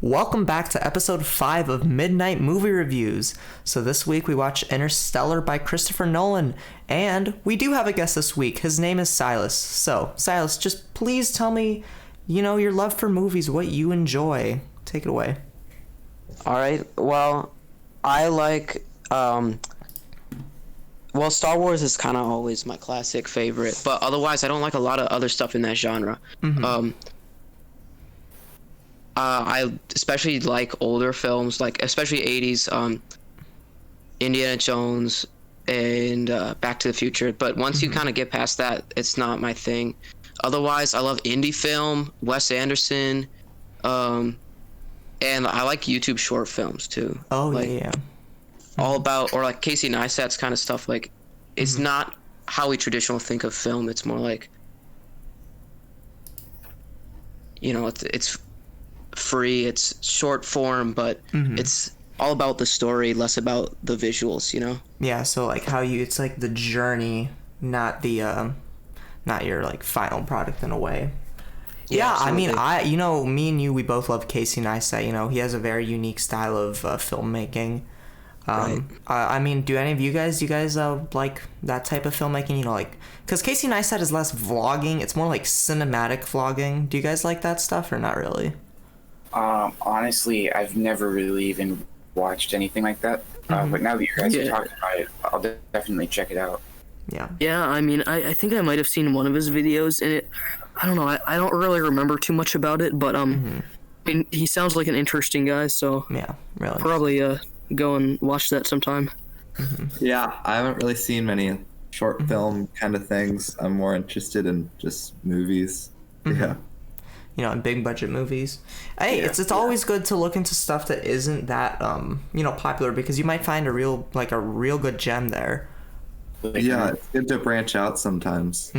Welcome back to episode 5 of Midnight Movie Reviews. So this week we watch Interstellar by Christopher Nolan, and we do have a guest this week. His name is Silas. So, Silas, just please tell me, your love for movies, what you enjoy. Take it away. All right. Well, I like, Star Wars is kind of always my classic favorite, but otherwise I don't like a lot of other stuff in that genre. Mm-hmm. I especially like older films, like especially 80s, Indiana Jones and Back to the Future. But once you kind of get past that, it's not my thing. Otherwise, I love indie film, Wes Anderson, and I like YouTube short films too. Oh, like, yeah. All about, or like Casey Neistat's kind of stuff. Like, it's not how we traditionally think of film. It's more like, it's free, it's short form, but it's all about the story, less about the visuals, Yeah, so like it's like the journey, not the not your like final product in a way. Yeah, I mean, me and you, we both love Casey Neistat. He has a very unique style of filmmaking. Right. I mean, do any of you guys like that type of filmmaking? Because Casey Neistat is less vlogging, it's more like cinematic vlogging. Do you guys like that stuff or not really? Honestly, I've never really even watched anything like that. But now that you guys are talking about it, I'll definitely check it out. Yeah. Yeah, I mean, I think I might have seen one of his videos, and I don't know, I don't really remember too much about it, but I mean, he sounds like an interesting guy, so yeah, really. Probably go and watch that sometime. Yeah, I haven't really seen many short film kind of things. I'm more interested in just movies. Yeah. And big budget movies. Hey, it's always good to look into stuff that isn't that popular, because you might find a real good gem there. Yeah, it's good to branch out sometimes.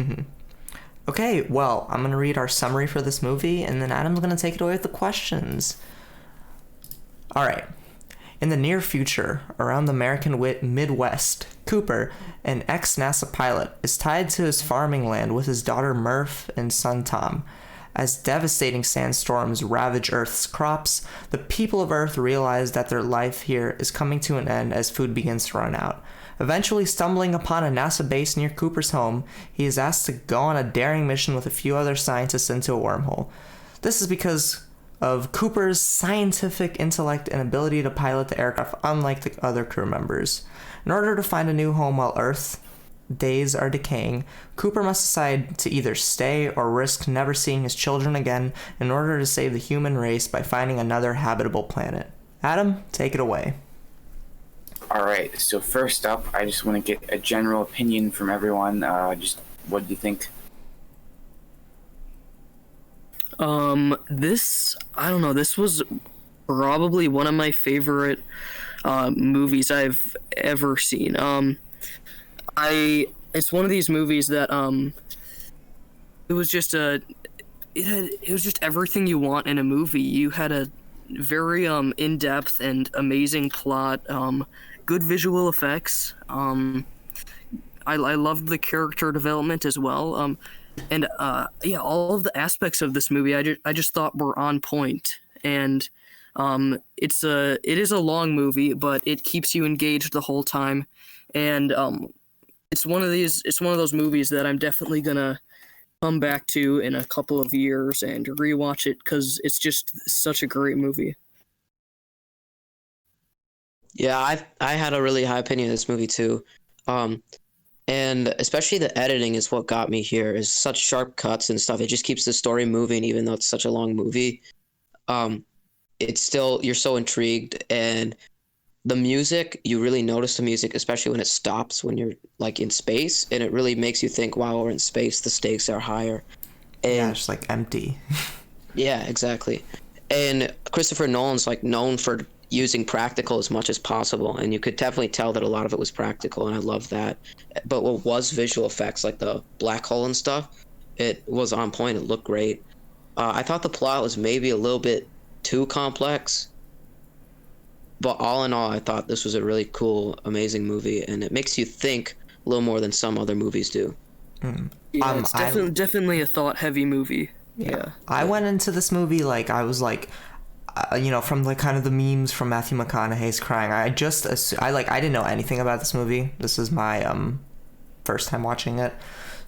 Okay, well, I'm gonna read our summary for this movie, and then Adam's gonna take it away with the questions. All right. In the near future, around the American Midwest, Cooper, an ex-NASA pilot, is tied to his farming land with his daughter Murph and son Tom. As devastating sandstorms ravage Earth's crops, the people of Earth realize that their life here is coming to an end as food begins to run out. Eventually stumbling upon a NASA base near Cooper's home, he is asked to go on a daring mission with a few other scientists into a wormhole. This is because of Cooper's scientific intellect and ability to pilot the aircraft, unlike the other crew members. In order to find a new home while Earth's days are decaying, Cooper must decide to either stay or risk never seeing his children again in order to save the human race by finding another habitable planet. Adam, take it away. All right, so first up, I just want to get a general opinion from everyone. Just what do you think? I don't know, this was probably one of my favorite movies I've ever seen. It's one of these movies that it was just everything you want in a movie. You had a very in-depth and amazing plot, good visual effects. I loved the character development as well. And all of the aspects of this movie I just thought were on point. And it is a long movie, but it keeps you engaged the whole time. And it's one of those movies that I'm definitely gonna come back to in a couple of years and rewatch it, because it's just such a great movie. Yeah, I had a really high opinion of this movie too. And especially the editing is what got me here, is such sharp cuts and stuff. It just keeps the story moving, even though it's such a long movie. It's still, you're so intrigued, and the music, you really notice the music, especially when it stops, when you're like in space, and it really makes you think, wow, we're in space, the stakes are higher. And it's like empty. yeah, exactly. And Christopher Nolan's like known for using practical as much as possible, and you could definitely tell that a lot of it was practical, and I love that. But what was visual effects, like the black hole and stuff, it was on point. It looked great. I thought the plot was maybe a little bit too complex, but all in all, I thought this was a really cool, amazing movie, and it makes you think a little more than some other movies do. Yeah, it's definitely a thought-heavy movie. Yeah. I went into this movie I was like, from like kind of the memes from Matthew McConaughey's crying, I didn't know anything about this movie. This is my first time watching it.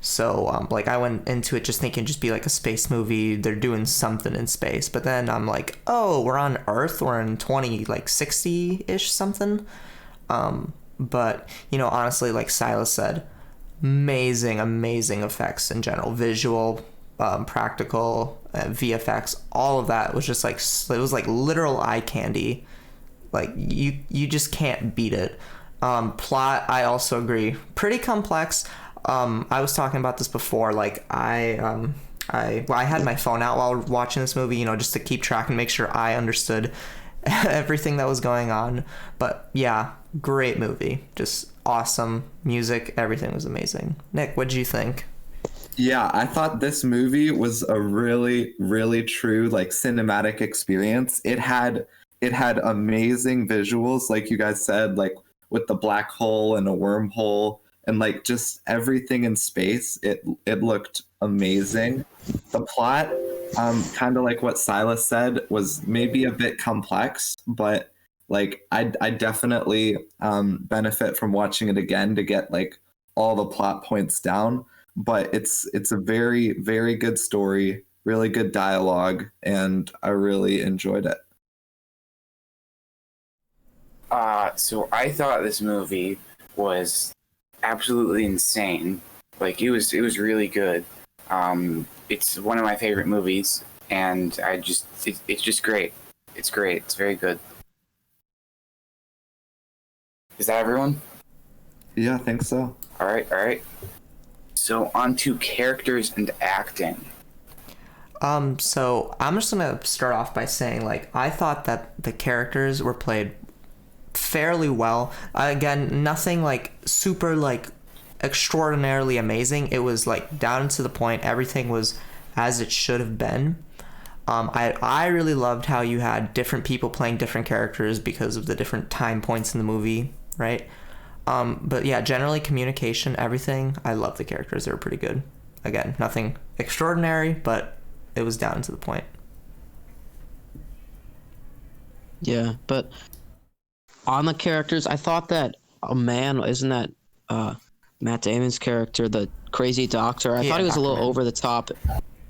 So like I went into it just thinking just be like a space movie. They're doing something in space, but then I'm like, oh, we're on Earth. We're in 60-ish something. But honestly, like Silas said, amazing effects in general, visual, practical, VFX, all of that was just like, it was like literal eye candy. Like you just can't beat it. Plot, I also agree, pretty complex. I was talking about this before. Like I had my phone out while watching this movie, just to keep track and make sure I understood everything that was going on. But yeah, great movie, just awesome music, everything was amazing. Nick, what did you think? Yeah, I thought this movie was a really, really true like cinematic experience. It had amazing visuals, like you guys said, like with the black hole and a wormhole and like just everything in space. It looked amazing. The plot, kind of like what Silas said, was maybe a bit complex, but like I definitely benefit from watching it again to get like all the plot points down. But it's a very, very good story, really good dialogue, and I really enjoyed it. So I thought this movie was absolutely insane. Like it was really good. It's one of my favorite movies, and it's just great. It's great. It's very good. Is that everyone? Yeah, I think so. All right. So on to characters and acting. So I'm just gonna start off by saying, like, I thought that the characters were played fairly well. Again, nothing like super like extraordinarily amazing. It was like down to the point. Everything was as it should have been. I really loved how you had different people playing different characters because of the different time points in the movie, right? But yeah, generally communication, everything. I love the characters. They were pretty good. Again, nothing extraordinary, but it was down to the point. Yeah, but on the characters, I thought that isn't that Matt Damon's character, the crazy doctor? I thought he was a little over the top.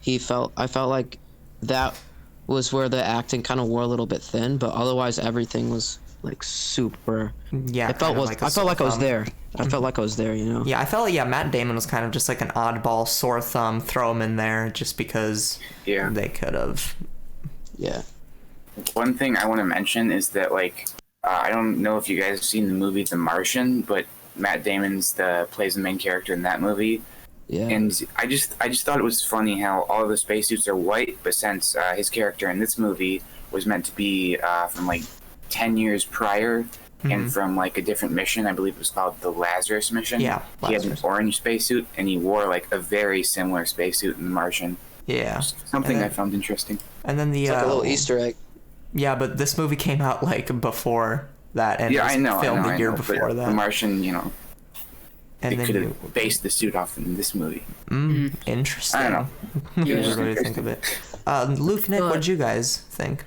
I felt like that was where the acting kind of wore a little bit thin, but otherwise everything was like super. Yeah, I felt like I was there. I felt like I was there, Yeah, I felt like Matt Damon was kind of just like an oddball sore thumb. Throw him in there just because they could have. Yeah. One thing I want to mention is that like I don't know if you guys have seen the movie The Martian, but Matt Damon's plays the main character in that movie. Yeah. And I just thought it was funny how all of the spacesuits are white, but since his character in this movie was meant to be from like 10 years prior and from like a different mission, I believe it was called the Lazarus mission. Yeah, he had an orange spacesuit and he wore like a very similar spacesuit in The Martian. Yeah, Something I found interesting. And then It's like a little Easter egg. Yeah, but this movie came out like before that, and Yeah, it was filmed a year before that. The Martian, and they then could have based the suit off in this movie. Interesting. I don't know. What do you think of it? Luke, Nick, what did you guys think?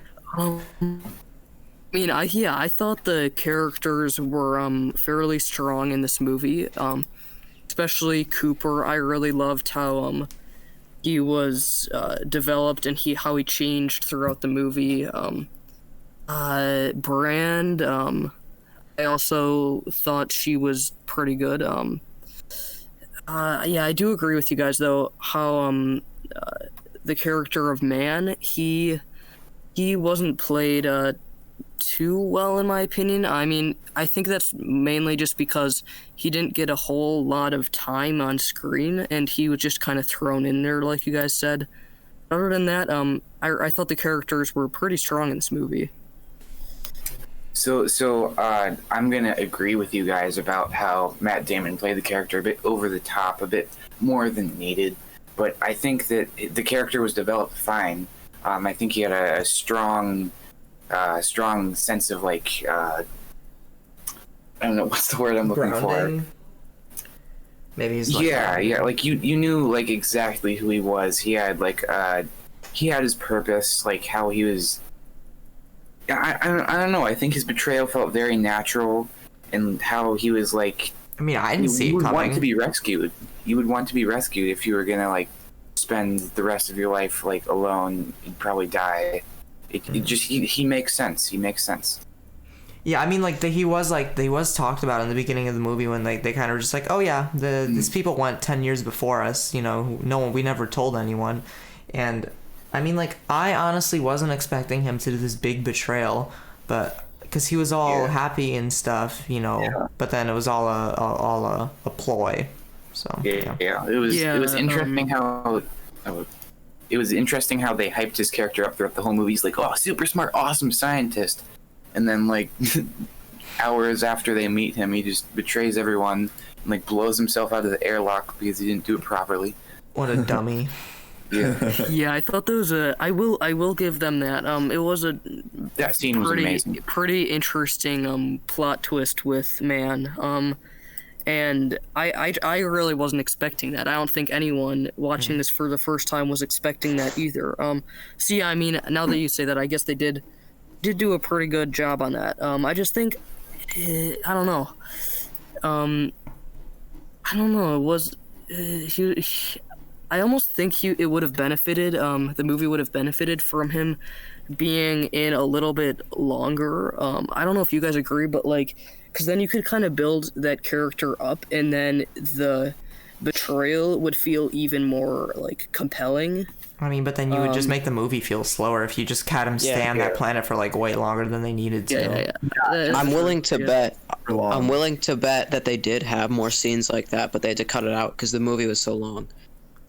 I thought the characters were fairly strong in this movie. Especially Cooper. I really loved how he was developed and how he changed throughout the movie. Brand, I also thought she was pretty good. I do agree with you guys though how the character of Man, he wasn't played too well in my opinion. I mean, I think that's mainly just because he didn't get a whole lot of time on screen and he was just kind of thrown in there like you guys said. Other than that, I thought the characters were pretty strong in this movie. So I'm gonna agree with you guys about how Matt Damon played the character a bit over the top, a bit more than needed. But I think that the character was developed fine. I think he had a strong sense of like I don't know what's the word I'm looking for. Maybe he's like yeah. Like you knew like exactly who he was. He had like he had his purpose, like how he was I don't know. I think his betrayal felt very natural, and how he was like. I mean, I didn't see you it would coming. want to be rescued. You would want to be rescued if you were gonna like spend the rest of your life like alone. You'd probably die. It just he makes sense. He makes sense. Yeah, I mean, like he was talked about in the beginning of the movie when they kind of were just like, oh yeah, these people went 10 years before us. You know, no one, we never told anyone, and I mean, like I honestly wasn't expecting him to do this big betrayal, but because he was all happy and stuff, you know, but then it was all a ploy. So Yeah. It was interesting how. It was interesting how they hyped his character up throughout the whole movie. He's like, oh, super smart, awesome scientist. And then, like, hours after they meet him, he just betrays everyone and, like, blows himself out of the airlock because he didn't do it properly. What a dummy. Yeah. Yeah, I thought there was I will give them that. It was a That scene was amazing. pretty interesting plot twist with Man. And I really wasn't expecting that. I don't think anyone watching this for the first time was expecting that either. So yeah, I mean, now that you say that, I guess they did do a pretty good job on that. I just think, I don't know. I don't know. It was I almost think it would have benefited. The movie would have benefited from him being in a little bit longer. I don't know if you guys agree, but like, because then you could kind of build that character up, and then the betrayal would feel even more like compelling. I mean, but then you would just make the movie feel slower if you just had him stay on that planet for like way longer than they needed to. I'm willing to bet. I'm willing to bet that they did have more scenes like that, but they had to cut it out because the movie was so long.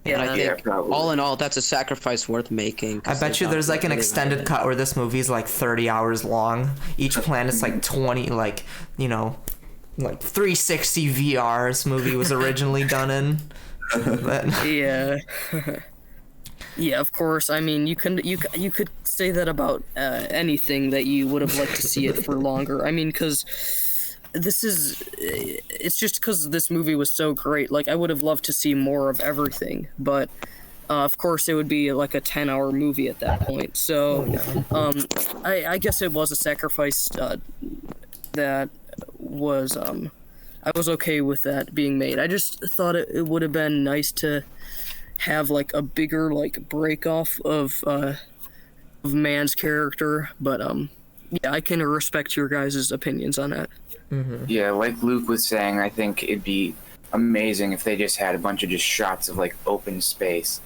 And I think, all in all, that's a sacrifice worth making. I bet you there's like an extended cut where this movie's like 30 hours long. Each planet's like 20, like, you know, like 360 VR this movie was originally done in. But... Yeah. Yeah, of course. I mean, you could say that about anything that you would have liked to see it for longer. I mean, because it's just because this movie was so great. Like, I would have loved to see more of everything, but of course it would be like a 10-hour movie at that point. So, I guess it was a sacrifice that was I was okay with that being made. I just thought it would have been nice to have like a bigger like break off of Man's character, but yeah, I can respect your guys' opinions on that. Mm-hmm. Yeah, like Luke was saying, I think it'd be amazing if they just had a bunch of just shots of like open space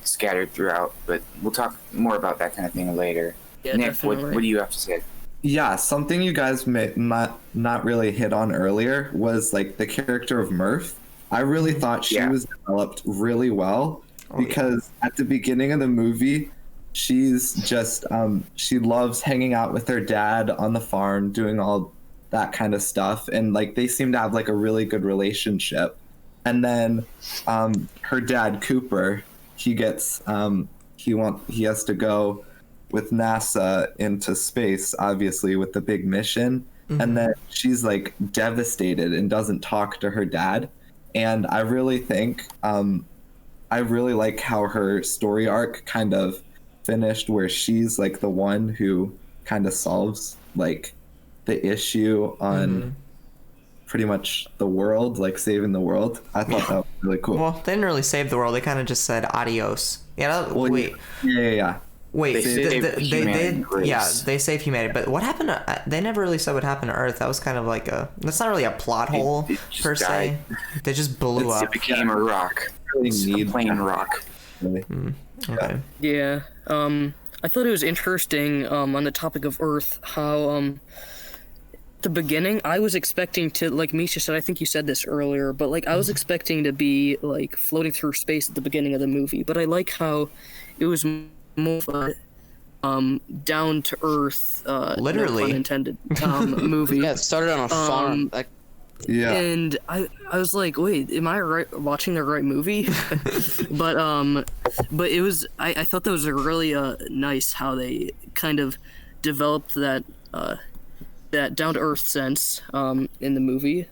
scattered throughout, but we'll talk more about that kind of thing later. Yeah, Nick, what do you have to say? Yeah, something you guys may not really hit on earlier was like the character of Murph. I really thought she was developed really well because at the beginning of the movie, she's just she loves hanging out with her dad on the farm, doing all that kind of stuff, and like they seem to have like a really good relationship. And then her dad Cooper, he gets he has to go with NASA into space, obviously with the big mission, and then she's like devastated and doesn't talk to her dad. And I really think I really like how her story arc kind of finished, where she's like the one who kind of solves like the issue on pretty much the world, like saving the world. I thought that was really cool. Well, they didn't really save the world. They kind of just said adios. Yeah. Wait. Yeah. Wait. They saved humanity, Grace. Yeah, they saved humanity. But what happened? They never really said what happened to Earth. That was kind of like that's not really a plot hole It just per se. died. They just blew up. It became a rock. Really It's a need plain rock. Okay. Yeah. I thought it was interesting on the topic of Earth how the beginning I was expecting to, like Misha said, I think you said this earlier, but like I was expecting to be like floating through space at the beginning of the movie, but I like how it was more down to earth, Literally. no pun intended, movie. Yeah, it started on a farm. Like, Yeah. And I was like, wait, am I watching the right movie? but it was I thought that was a really nice how they kind of developed that that down to earth sense in the movie,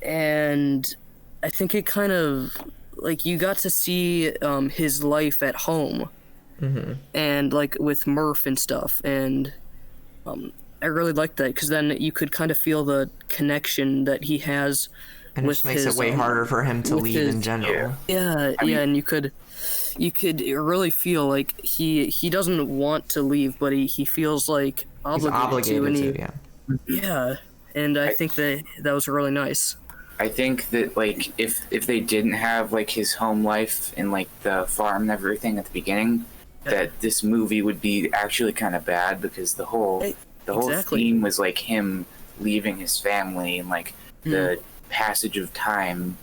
and I think it kind of like you got to see his life at home and like with Murph and stuff, and I really liked that because then you could kind of feel the connection that he has And it with just makes his, it way harder for him to with leave in his- general. Yeah, and you could really feel like he doesn't want to leave, but he feels like He's obligated, obligated to, to, yeah. yeah, and I think that was really nice. I think that like if they didn't have like his home life and like the farm and everything at the beginning, that this movie would be actually kind of bad because the whole Exactly. theme was like him leaving his family and like the passage of time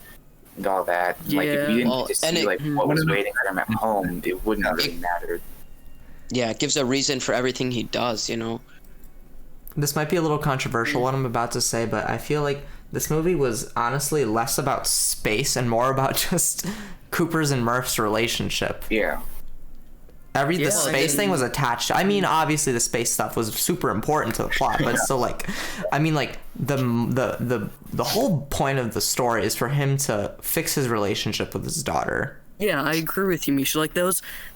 and all that. And, like if we didn't Well, get to and see it- like what was waiting for him at home, it wouldn't really matter. Yeah, it gives a reason for everything he does, you know? This might be a little controversial what I'm about to say, but I feel like this movie was honestly less about space and more about just Cooper's and Murph's relationship. Yeah. The Yeah, space thing was attached. I mean, obviously the space stuff was super important to the plot, but still, like, I mean, like the whole point of the story is for him to fix his relationship with his daughter. Yeah, I agree with you, Misha. Like that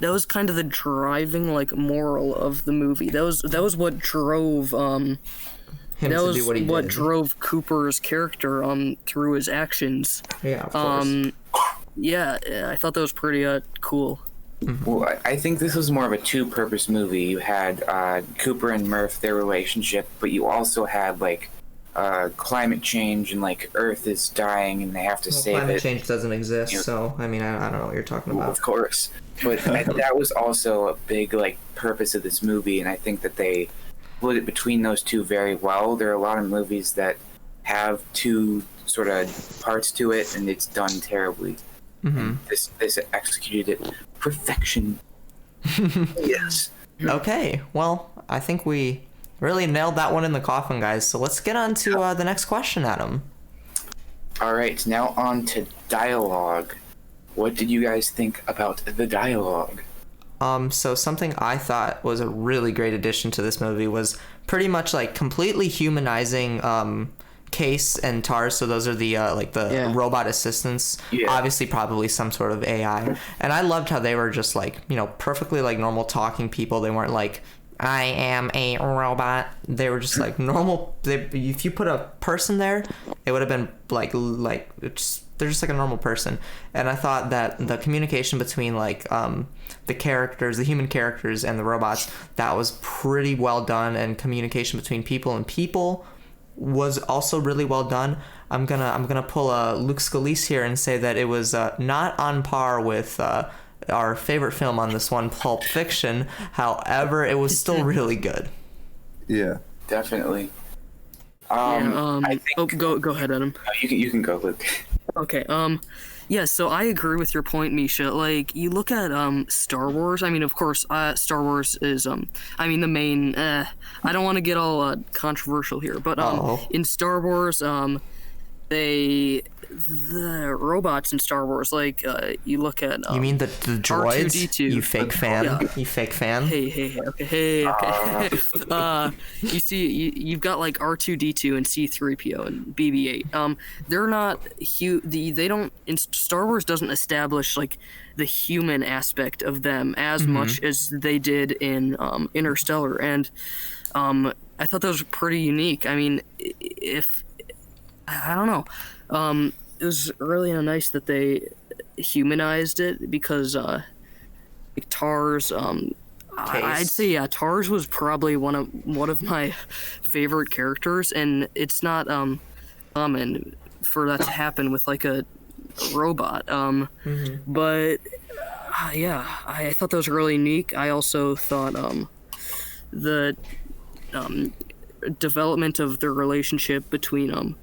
was kind of the driving like moral of the movie. That was what drove Him that to was do what he what did. drove Cooper's character through his actions. Yeah, of course. Yeah, I thought that was pretty cool. Well, I think this was more of a two-purpose movie. You had Cooper and Murph, their relationship, but you also had like climate change and like Earth is dying and they have to save Climate it. change doesn't exist, You know, so I mean, I don't know what you're talking Well, about. of course, but that was also a big like purpose of this movie, and I think that they split it between those two very well. There are a lot of movies that have two sort of parts to it, and it's done terribly. And this executed it perfection. Yes. Okay, well, I think we really nailed that one in the coffin, guys. So let's get on to the next question, Adam. All right, now on to dialogue. What did you guys think about the dialogue? So something I thought was a really great addition to this movie was pretty much like completely humanizing Case and Tars. So those are the robot assistants. Yeah. Obviously, probably some sort of AI. And I loved how they were just like, you know, perfectly like normal talking people. They weren't like, I am a robot. They were just like normal. If you put a person there, it would have been like they're just like a normal person. And I thought that the communication between like the characters, the human characters and the robots, that was pretty well done. And communication between people and people was also really well done. I'm gonna pull a Luke Scalise here and say that it was not on par with our favorite film on this one, Pulp Fiction. However, it was still really good. Yeah. Definitely. I think, go ahead, Adam. You can go, Luke. Okay. Yeah. So I agree with your point, Misha. Like you look at Star Wars. I mean, of course, Star Wars is I mean the main. I don't want to get all controversial here, but in Star Wars, the robots in Star Wars, like you look at You mean the droids? R2-D2. You fake fan? Yeah. You fake fan? Hey, okay. You see, you've got like R2-D2 and C-3PO and BB-8. They're not they don't. In Star Wars doesn't establish like the human aspect of them as much as they did in Interstellar, and I thought that was pretty unique. I mean, I don't know. It was really nice that they humanized it because like Tars. I'd say Tars was probably one of my favorite characters, and it's not common for that to happen with like a robot. But yeah, I thought that was really unique. I also thought the development of the relationship between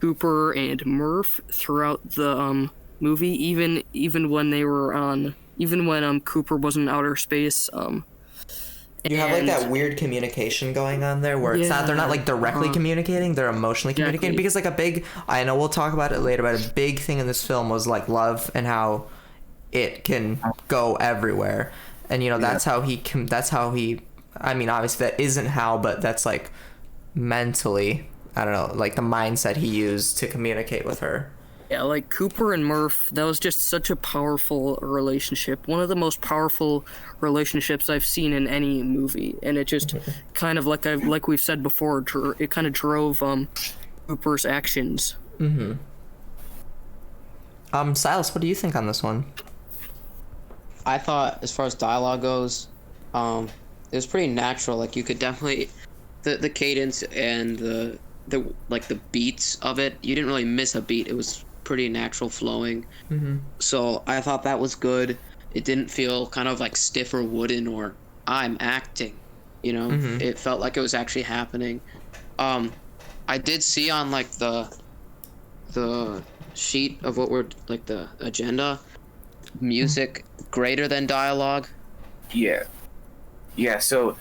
Cooper and Murph throughout the movie, even when they were when Cooper was in outer space. You have like that weird communication going on there where they're not like directly communicating, they're emotionally communicating, because like I know we'll talk about it later, but a big thing in this film was like love and how it can go everywhere. And you know, that's how he I mean, obviously that isn't how, but that's like mentally, I don't know, like the mindset he used to communicate with her. Yeah, like Cooper and Murph, that was just such a powerful relationship. One of the most powerful relationships I've seen in any movie, and it just kind of like we've said before, it kind of drove Cooper's actions. Silas, what do you think on this one? I thought, as far as dialogue goes, it was pretty natural. Like, you could definitely, the cadence and the like the beats of it, you didn't really miss a beat. It was pretty natural flowing. So I thought that was good. It didn't feel kind of like stiff or wooden or I'm acting. It felt like it was actually happening. I did see on like the sheet of what we're like the agenda, music greater than dialogue. Yeah. So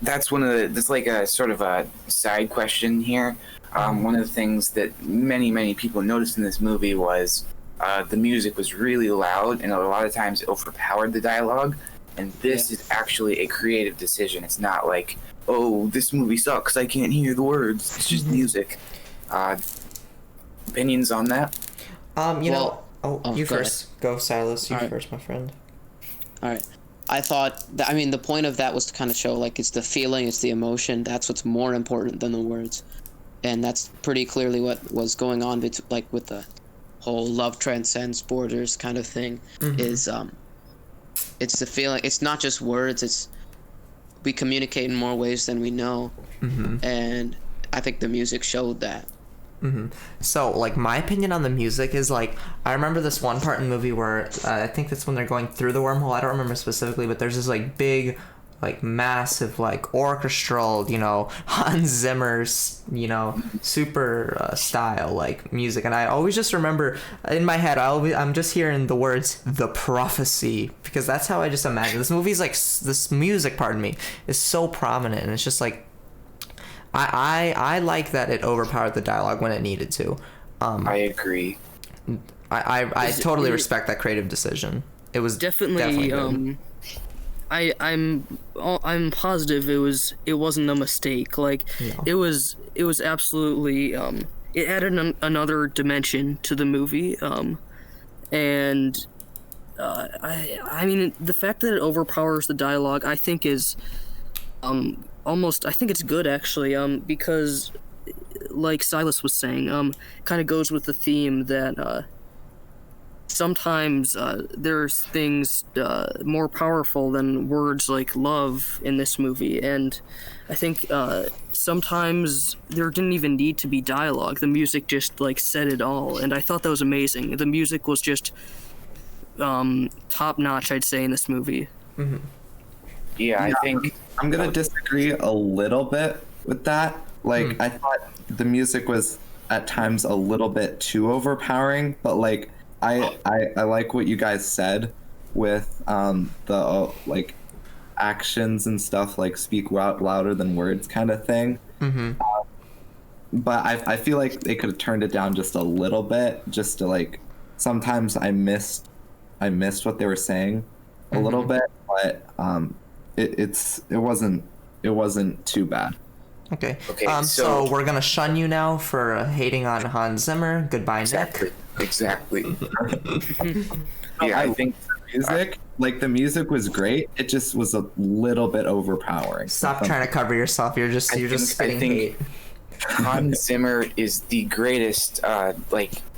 that's that's like a sort of a side question here. One of the things that many people noticed in this movie was the music was really loud, and a lot of times it overpowered the dialogue. And this is actually a creative decision. It's not like, oh, this movie sucks, I can't hear the words. It's just music. Opinions on that? You first. Ahead. Go, Silas. You All right. first, my friend. All right. I thought that, the point of that was to kind of show, like, it's the feeling, it's the emotion. That's what's more important than the words. And that's pretty clearly what was going on, with the whole love transcends borders kind of thing. Is it's the feeling. It's not just words. It's we communicate in more ways than we know. And I think the music showed that. So, like, my opinion on the music is, like, I remember this one part in the movie where I think that's when they're going through the wormhole. I don't remember specifically, but there's this, like, big, like, massive, like, orchestral, Hans Zimmer's, super style, like, music. And I always just remember in my head, I'm just hearing the words "the prophecy," because that's how I just imagine this movie's, like, this music, pardon me, is so prominent, and it's just like, I like that it overpowered the dialogue when it needed to. I agree. I totally respect that creative decision. It was definitely good. I'm positive it wasn't a mistake. Like, No. it was absolutely it added another dimension to the movie. And I mean, the fact that it overpowers the dialogue, I think is I think it's good, actually, because, like Silas was saying, kind of goes with the theme that sometimes there's things more powerful than words like love in this movie, and I think sometimes there didn't even need to be dialogue. The music just, like, said it all, and I thought that was amazing. The music was just top-notch, I'd say, in this movie. Yeah, I think I'm gonna disagree a little bit with that. Like, I thought the music was at times a little bit too overpowering, but like I like what you guys said with the like actions and stuff, like speak louder than words kind of thing. But I feel like they could have turned it down just a little bit, just to, like, sometimes I missed what they were saying a little bit, but it wasn't too bad. Okay. Okay, so we're gonna shun you now for hating on Hans Zimmer. Goodbye, exactly. Nick. Exactly. Yeah, I think music, like, the music was great. It just was a little bit overpowering. Stop trying to cover yourself. You're just spitting hate. Hans Zimmer is the greatest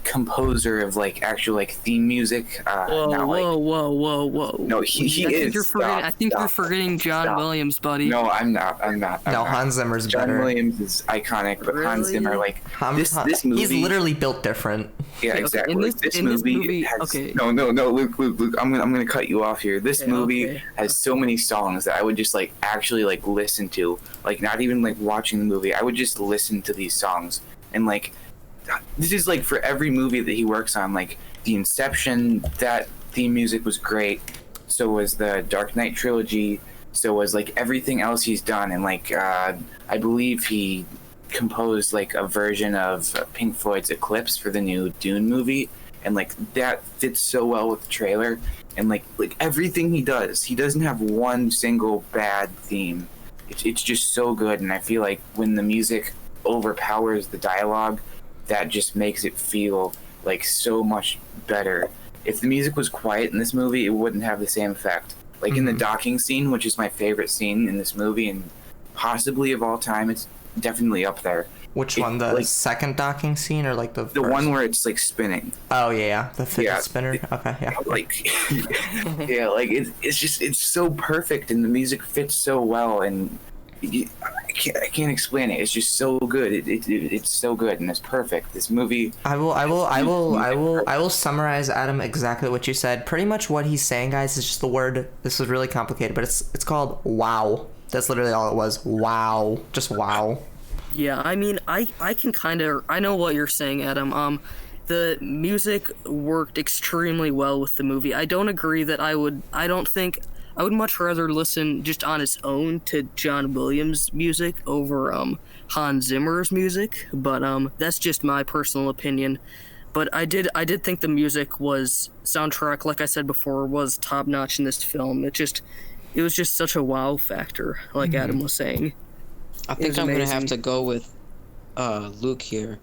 composer of, like, actual, like, theme music. Whoa. No, he is. I think you're forgetting John Williams, buddy. No, I'm not. Hans Zimmer's John better. Williams is iconic, but Hans Zimmer, like, this movie. He's literally built different. Yeah, Okay, exactly. in Like, this movie has, okay. No, Luke. I'm gonna cut you off here. This movie has so many songs that I would just, like, actually, like, listen to. Like, not even, like, watching the movie. I would just listen to these songs. And, like, this is, like, for every movie that he works on. Like, the Inception, that theme music was great. So was the Dark Knight trilogy. So was, like, everything else he's done. And, like, I believe he composed, like, a version of Pink Floyd's Eclipse for the new Dune movie. And, like, that fits so well with the trailer. And, like everything he doesn't have one single bad theme. It's just so good. And I feel like when the music overpowers the dialogue, that just makes it feel like so much better. If the music was quiet in this movie, it wouldn't have the same effect. Like in the docking scene, which is my favorite scene in this movie, and possibly of all time, it's definitely up there. Which one? The second docking scene, or like the first? One where it's like spinning? Oh yeah, the fidget spinner. Okay, yeah. Like, yeah, like it's so perfect, and the music fits so well, and I can't explain it. It's just so good. It's so good, and it's perfect. This movie. I will summarize, Adam, exactly what you said. Pretty much what he's saying, guys, is just the word. This is really complicated, but it's called wow. That's literally all it was. Wow, just wow. Yeah, I mean, I can kind of, I know what you're saying, Adam. The music worked extremely well with the movie. I don't agree that I would much rather listen just on its own to John Williams' music over Hans Zimmer's music, but that's just my personal opinion. But I did think the soundtrack, like I said before, was top notch in this film. It was just such a wow factor, like Adam was saying. I think I'm gonna have to go with Luke here.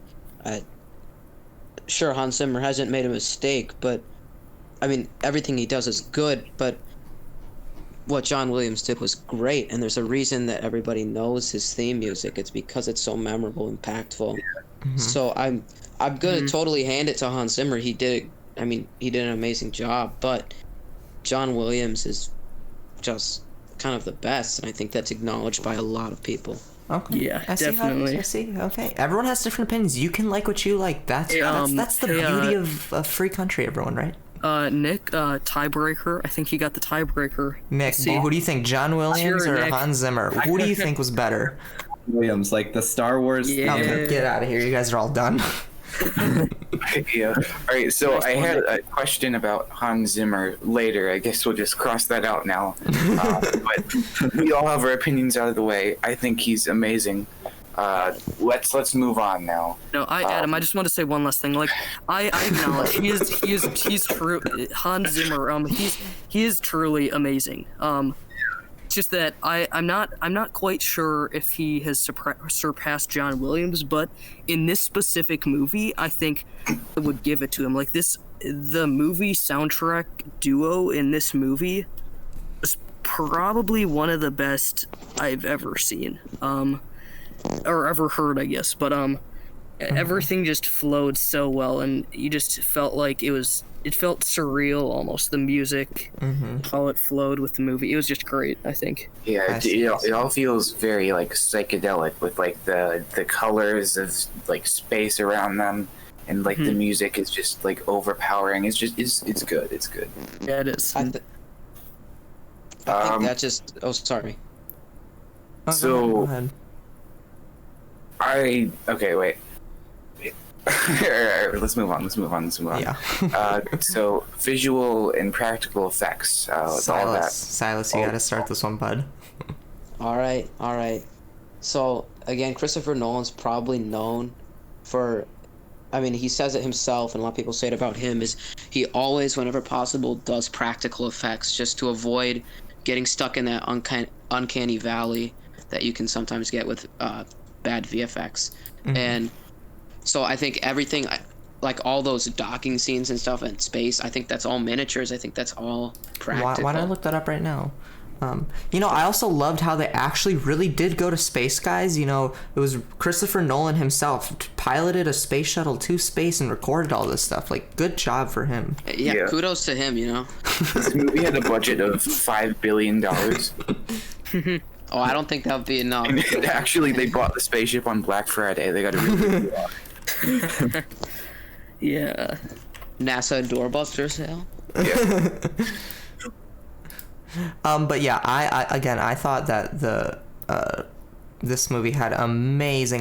Sure, Hans Zimmer hasn't made a mistake, but I mean everything he does is good. But what John Williams did was great, and there's a reason that everybody knows his theme music. It's because it's so memorable, impactful. So I'm gonna totally hand it to Hans Zimmer. He did an amazing job, but John Williams is just kind of the best, and I think that's acknowledged by a lot of people. Okay. Yeah, I definitely. I see. Okay. Everyone has different opinions. You can like what you like. That's the beauty of a free country, everyone, right? Nick, tiebreaker. I think he got the tiebreaker. Nick, who do you think, John Williams or Nick. Hans Zimmer? Who do you think was better? Williams, like the Star Wars. Yeah. Okay, get out of here. You guys are all done. Yeah. All right. So I had a question about Hans Zimmer later. I guess we'll just cross that out now. But we all have our opinions out of the way. I think he's amazing. Let's move on now. No, Adam, I just want to say one last thing. Like, I acknowledge he's true. Hans Zimmer, he is truly amazing. Just that I'm not quite sure if he has surpassed John Williams, but in this specific movie, I think I would give it to him. Like the movie soundtrack duo in this movie is probably one of the best I've ever seen, or ever heard, I guess. But everything just flowed so well, and you just felt like it felt surreal almost, the music, how it flowed with the movie. It was just great, I think. Yeah, it all feels very like psychedelic with like the colors of like space around them, and like the music is just like overpowering. It's good. It's good. Yeah, it is. I think that just. Oh, sorry. So Go ahead. Okay, wait. Let's move on. Yeah. So visual and practical effects. With all that. Silas, you gotta start this one, bud. All right. So again, Christopher Nolan's probably known for, I mean, he says it himself, and a lot of people say it about him, is he always, whenever possible, does practical effects just to avoid getting stuck in that uncanny valley that you can sometimes get with bad VFX. And so I think everything, like all those docking scenes and stuff in space, I think that's all miniatures. I think that's all practical. Why don't I look that up right now? I also loved how they actually really did go to space, guys. It was Christopher Nolan himself piloted a space shuttle to space and recorded all this stuff. Like, good job for him. Yeah, kudos to him, This movie had a budget of $5 billion. Oh, I don't think that would be enough. And actually, they bought the spaceship on Black Friday. They got a really good deal. Yeah. NASA doorbuster sale. Yeah. But yeah, I thought that this movie had amazing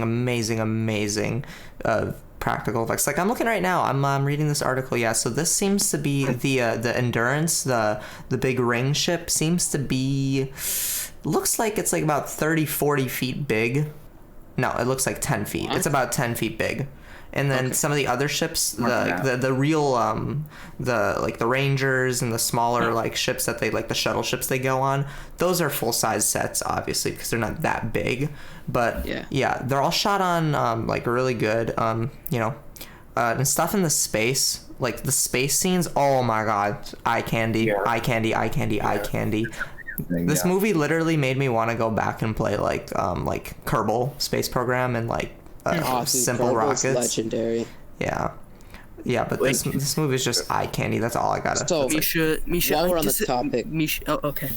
practical effects. Like, I'm looking right now, I'm reading this article. Yeah, so this seems to be the Endurance, the big ring ship seems to be, looks like it's like about 30-40 feet big. No, it looks like 10 feet. It's about 10 feet big. And then Okay. some of the other ships, Yeah. the real the Rangers and the smaller like ships that they like the shuttle ships they go on, those are full size sets obviously because they're not that big. But Yeah. they're all shot on like really good and stuff in the space, like the space scenes. Oh my god, eye candy, Yeah. eye candy, eye candy, eye candy. This movie literally made me want to go back and play like Kerbal Space Program and like Oh, dude, Simple Kerbal's Rockets. legendary. Yeah, but this movie is just eye candy. That's all I gotta. So- that's like- Misha, While we're on the just- topic- Misha, oh, okay.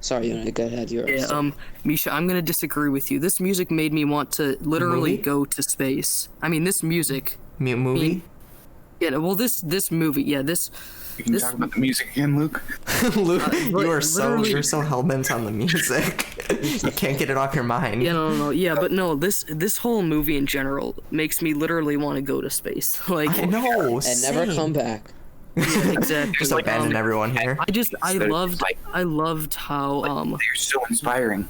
Sorry, go ahead. Yeah, Misha, I'm gonna disagree with you. This music made me want to literally Movie? go to space. I mean, this music. movie. Yeah, well, this movie, yeah, this. You can talk about the music again, Luke. Luke, you are literally- you're so hell bent on the music. You can't get it off your mind. Yeah, no, yeah, but no, this whole movie in general makes me literally want to go to space. Like, I know. and never same. come back. yeah, exactly. Just abandon everyone here. I loved how They're so inspiring.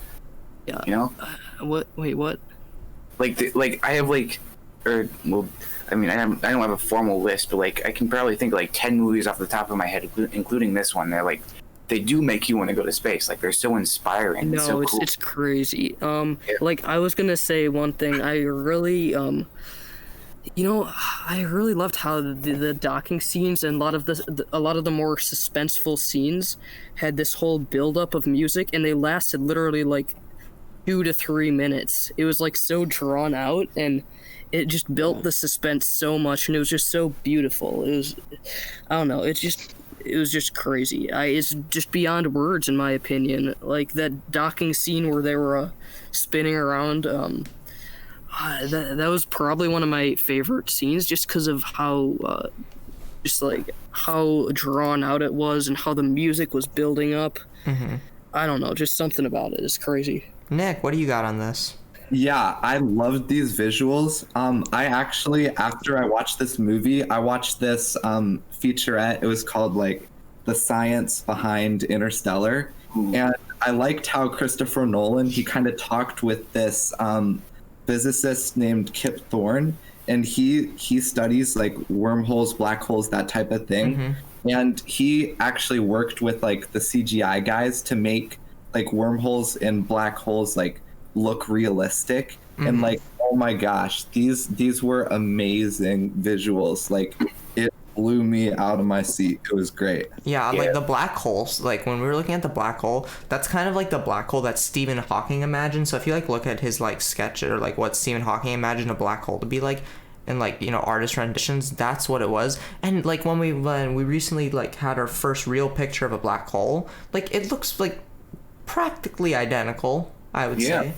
Yeah. You know, what? Wait, what? like I have like, or well, I mean, I don't have a formal list, but like I can probably think of like 10 movies off the top of my head, including this one. They're like, they do make you want to go to space. Like they're so inspiring. No, so cool. it's crazy. Like I was gonna say one thing. I really I really loved how the docking scenes and a lot of the more suspenseful scenes had this whole buildup of music, and they lasted literally like 2 to 3 minutes. It was like so drawn out, and it just built the suspense so much, and it was just so beautiful. It was, I don't know, it was just crazy. It's just beyond words in my opinion. Like that docking scene where they were spinning around. That was probably one of my favorite scenes, just because of how just like how drawn out it was and how the music was building up. Mm-hmm. I don't know, just something about it is crazy. Nick, what do you got on this? Yeah, I loved these visuals. I actually, after I watched this movie, I watched this featurette. It was called like The Science Behind Interstellar. And I liked how Christopher Nolan, he kind of talked with this physicist named Kip Thorne, and he studies like wormholes, black holes, that type of thing. And he actually worked with like the CGI guys to make like wormholes and black holes like look realistic. And like, oh my gosh, these were amazing visuals. Like it blew me out of my seat. It was great. Yeah, like the black holes, like when we were looking at the black hole, that's kind of like the black hole that Stephen Hawking imagined. So if you like look at his like sketch or like what Stephen Hawking imagined a black hole to be like, and like, you know, artist renditions, that's what it was. And like when we recently like had our first real picture of a black hole, like it looks like practically identical, I would say.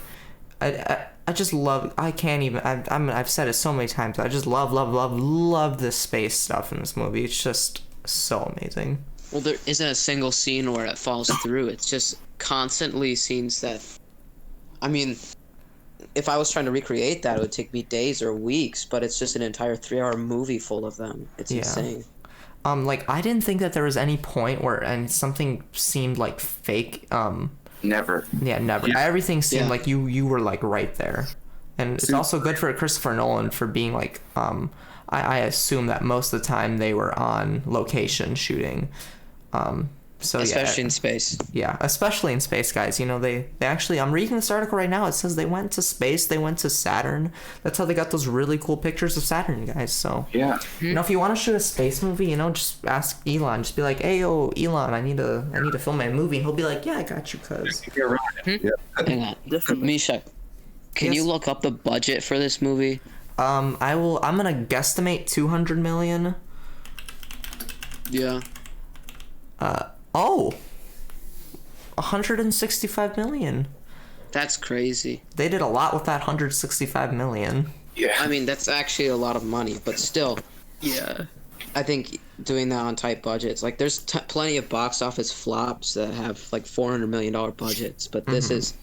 I just love, I can't even, I've said it so many times, I just love this space stuff in this movie. It's just so amazing. Well, there isn't a single scene where it falls through. It's just constantly scenes that, I mean, if I was trying to recreate that, it would take me days or weeks, but it's just an entire 3-hour movie full of them. It's insane. Like I didn't think that there was any point where and something seemed like fake. Never. Yeah, never. Yeah. Everything seemed Yeah. like you were like right there, and it's also good for Christopher Nolan for being like I assume that most of the time they were on location shooting. So Especially in space. Yeah, especially in space, guys. You know, they actually, I'm reading this article right now. It says they went to space. They went to Saturn. That's how they got those really cool pictures of Saturn, guys. So, Yeah. you know, if you want to shoot a space movie, you know, just ask Elon. Just be like, hey, yo, Elon, I need to film my movie. And he'll be like, yeah, I got you, cuz. You're right. Hang on. Definitely. Misha, can you Yes. look up the budget for this movie? I'm going to guesstimate 200 million. Yeah. 165 million. That's crazy. They did a lot with that 165 million. Yeah. I mean, that's actually a lot of money, but still, Yeah. I think doing that on tight budgets, like there's plenty of box office flops that have like $400 million budgets, but this is,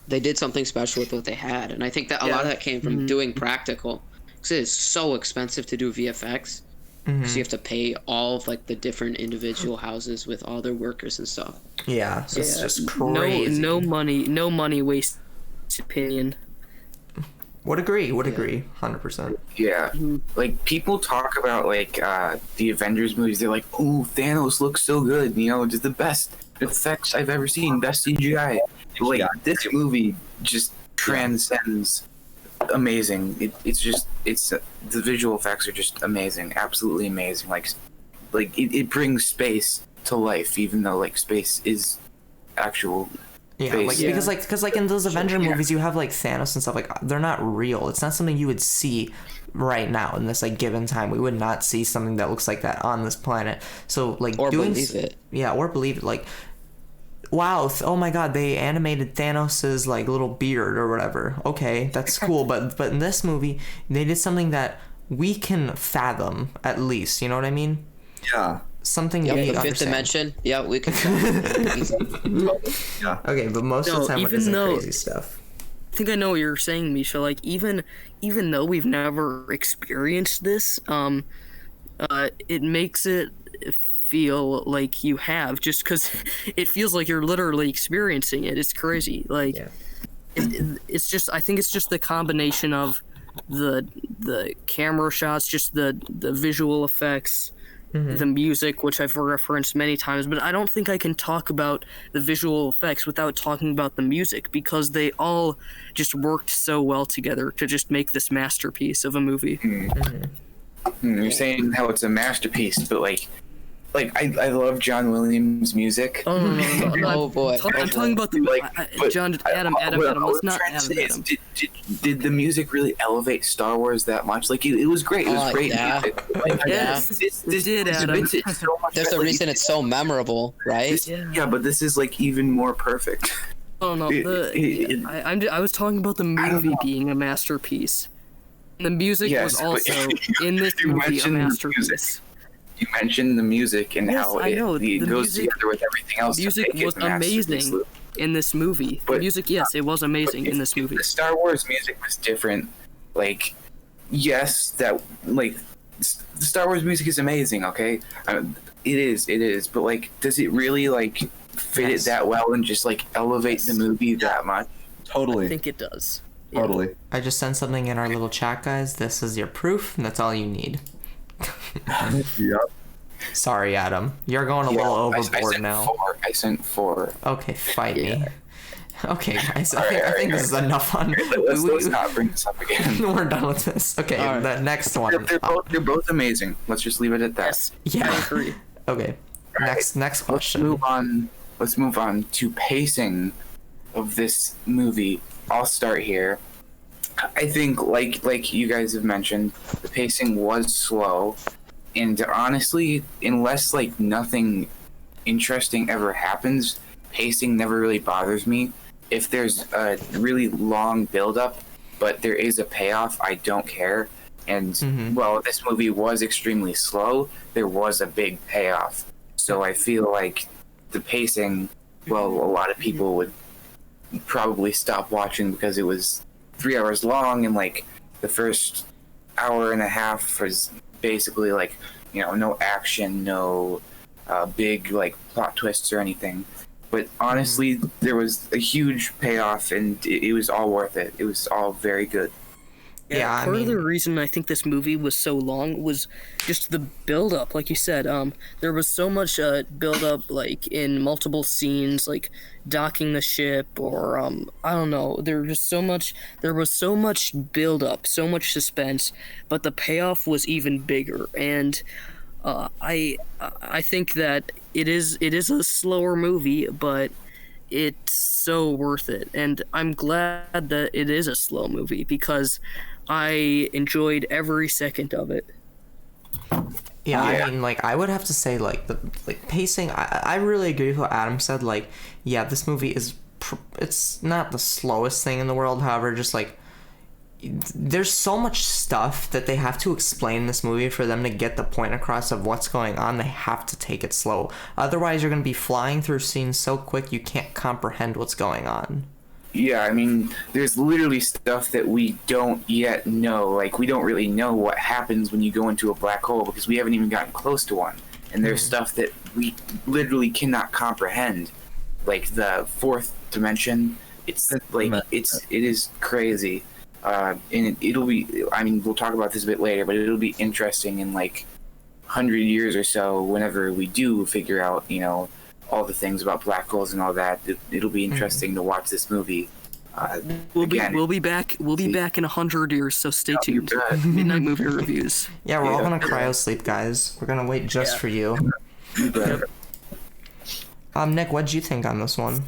they did something special with what they had. And I think that a lot of that came from doing practical, because it is so expensive to do VFX. So you have to pay all of like the different individual houses with all their workers and stuff. Yeah, so it's just crazy. No money wasted opinion. Would agree. 100%. Yeah, like people talk about like the Avengers movies. They're like, "Oh, Thanos looks so good," you know, just the best effects I've ever seen, best CGI. Like this movie just transcends amazing. It's the visual effects are just amazing, absolutely amazing. Like it brings space to life, even though like space is actual. Yeah, space. because in those Avenger movies, you have like Thanos and stuff, like they're not real. It's not something you would see right now in this like given time. We would not see something that looks like that on this planet. So like Or believe it. Yeah, or believe it. Like, wow, oh my God, they animated Thanos's like little beard or whatever. Okay, that's cool. But in this movie, they did something that we can fathom at least. You know what I mean? Yeah. Something Yep, we the fifth understand. dimension. Yeah, we can. Yeah. Okay, but most of the time it even isn't though- crazy stuff. I think I know what you're saying, Misha. Like even though we've never experienced this, it makes it feel like you have, just because it feels like you're literally experiencing it. It's crazy. Like Yeah. it's just, I think it's just the combination of the camera shots, just the visual effects, the music, which I've referenced many times, but I don't think I can talk about the visual effects without talking about the music, because they all just worked so well together to just make this masterpiece of a movie. You're saying how it's a masterpiece, but like I love John Williams' music. Oh, no. Oh, boy. I'm talking about the But Adam. what I Let's was not trying to Adam. say is, did the music really elevate Star Wars that much? Like it was great. It was great yeah. music. Like, Yes, it did, Adam. It's so much There's a better. reason it's so memorable, right? Yeah, but this is like even more perfect. Oh no, I was talking about the movie being a masterpiece. The music Yes, was but also in this you movie a mentioned the masterpiece. music. You mentioned the music and Yes, how I know. it The goes music- together with everything else. to Music make it was a masterpiece. amazing in this movie. The But- music, yes, it was amazing But in this if movie. the Star Wars music was different. Like, yes, that like the Star Wars music is amazing. Okay, it is. But like, does it really like fit Yes. it that well and just like elevate the movie that much? I Totally. think it does. Yeah. Totally. I just sent something in our little chat, guys. This is your proof, and that's all you need. Yep. Sorry, Adam. You're going a little I overboard sent now. 4. I sent 4. Okay, fight me. Okay, guys. I Alright, think this is enough on. Let's not bring this up again. We're done with this. Okay, Alright. the next one. They're both amazing. Let's just leave it at that. Yes, Yeah. I agree. Okay. Next Let's question. move on. Let's move on to pacing of this movie. I'll start here. I think, like you guys have mentioned, the pacing was slow, and honestly, unless like nothing interesting ever happens, pacing never really bothers me. If there's a really long build-up, but there is a payoff, I don't care. And well, this movie was extremely slow. There was a big payoff, so I feel like the pacing. Well, a lot of people would probably stop watching because it was 3 hours long, and like the first hour and a half was basically like, you know, no action, no big like plot twists or anything. But honestly, there was a huge payoff, and it was all worth it. It was all very good. Yeah, I part of the mean- reason I think this movie was so long was just the build-up. Like you said, there was so much build-up, like in multiple scenes, like docking the ship, or I don't know. There was so much build-up, so much suspense, but the payoff was even bigger. And I think that it is a slower movie, but it's so worth it. And I'm glad that it is a slow movie, because I enjoyed every second of it. Yeah, Yeah. I mean, like, I would have to say, like, the pacing. I really agree with what Adam said. Like, yeah, this movie is it's not the slowest thing in the world. However, just like there's so much stuff that they have to explain in this movie for them to get the point across of what's going on. They have to take it slow. Otherwise, you're gonna be flying through scenes so quick you can't comprehend what's going on. Yeah, I mean, there's literally stuff that we don't yet know. Like, we don't really know what happens when you go into a black hole because we haven't even gotten close to one. And there's stuff that we literally cannot comprehend. Like the fourth dimension, it's like it is crazy. and it'll be. I mean, we'll talk about this a bit later, but it'll be interesting in like 100 years or so. Whenever we do figure out, all the things about black holes and all that, it'll be interesting to watch this movie. We'll be back in 100 years, so stay tuned. Midnight movie reviews. Yeah, we're all gonna cryo sleep, guys. We're gonna wait just for you. Nick, what did you think on this one?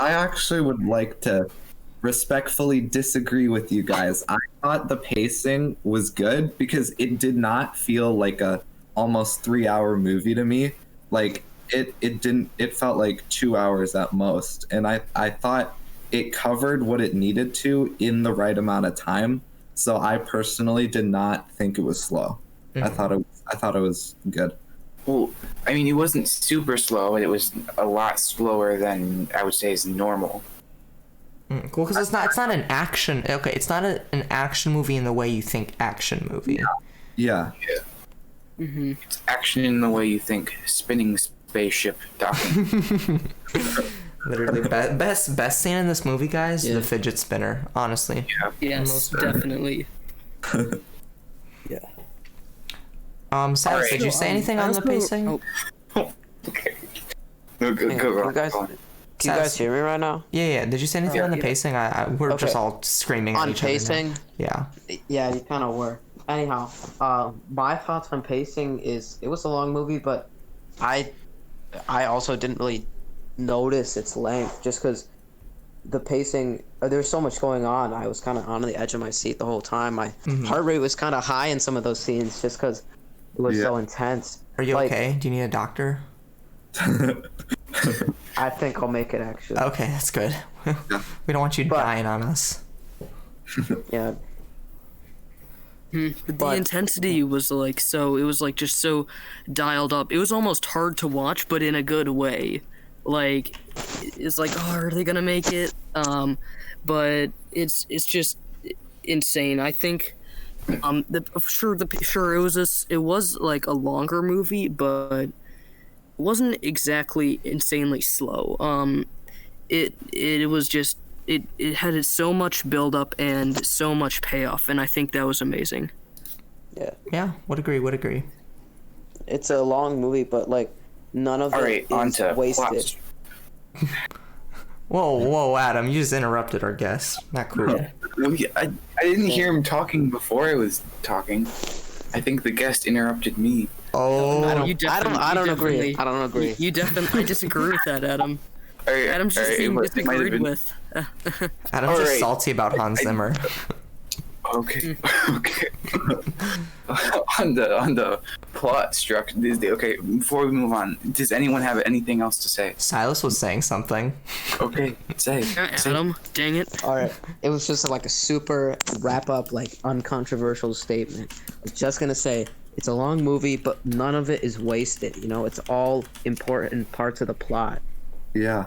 I actually would like to respectfully disagree with you guys. I thought the pacing was good because it did not feel like a almost 3-hour movie to me. Like it felt like 2 hours at most. And I thought it covered what it needed to in the right amount of time. So I personally did not think it was slow. Mm-hmm. I thought it was good. Well, I mean, it wasn't super slow, and it was a lot slower than I would say is normal. Cool, because it's not an action. Okay, it's not an action movie in the way you think action movie. Yeah. Mm-hmm. It's action in the way you think spinning spaceship docking. Literally, best scene in this movie, guys. The fidget spinner. Honestly. Yeah. Yes, definitely. Yeah. Silas, right. did you say anything on the pacing? Okay. Go. Can you guys hear me right now? Yeah. Did you say anything on the pacing? We're just all screaming at on each pacing. other. Yeah. Yeah, you kind of were. Anyhow, my thoughts on pacing is it was a long movie, but I also didn't really notice its length just because the pacing. There was so much going on. I was kind of on the edge of my seat the whole time. My heart rate was kind of high in some of those scenes just because it was so intense. Are you okay? Do you need a doctor? I think I'll make it actually. Okay, that's good. We don't want you dying on us. Yeah. The intensity was like so. It was like just so dialed up. It was almost hard to watch, but in a good way. Like, it's like, oh, are they gonna make it? But it's just insane. I think, it was like a longer movie, but it wasn't exactly insanely slow. It was just. It had so much build up and so much payoff, and I think that was amazing. Yeah, would agree. It's a long movie, but like none of it is wasted. Whoa, Adam, you just interrupted our guest. Not cool. I didn't hear him talking before I was talking. I think the guest interrupted me. Oh, I don't agree. I don't agree. You definitely. I disagree with that, Adam. Adam's just being disagreed with. Adam's just salty about Hans Zimmer. Okay. on the plot structure. Okay, before we move on, does anyone have anything else to say? Silas was saying something. Okay, say. Adam, dang it. All right, it was just like a super wrap up, like uncontroversial statement. I was just gonna say it's a long movie, but none of it is wasted. It's all important parts of the plot. Yeah.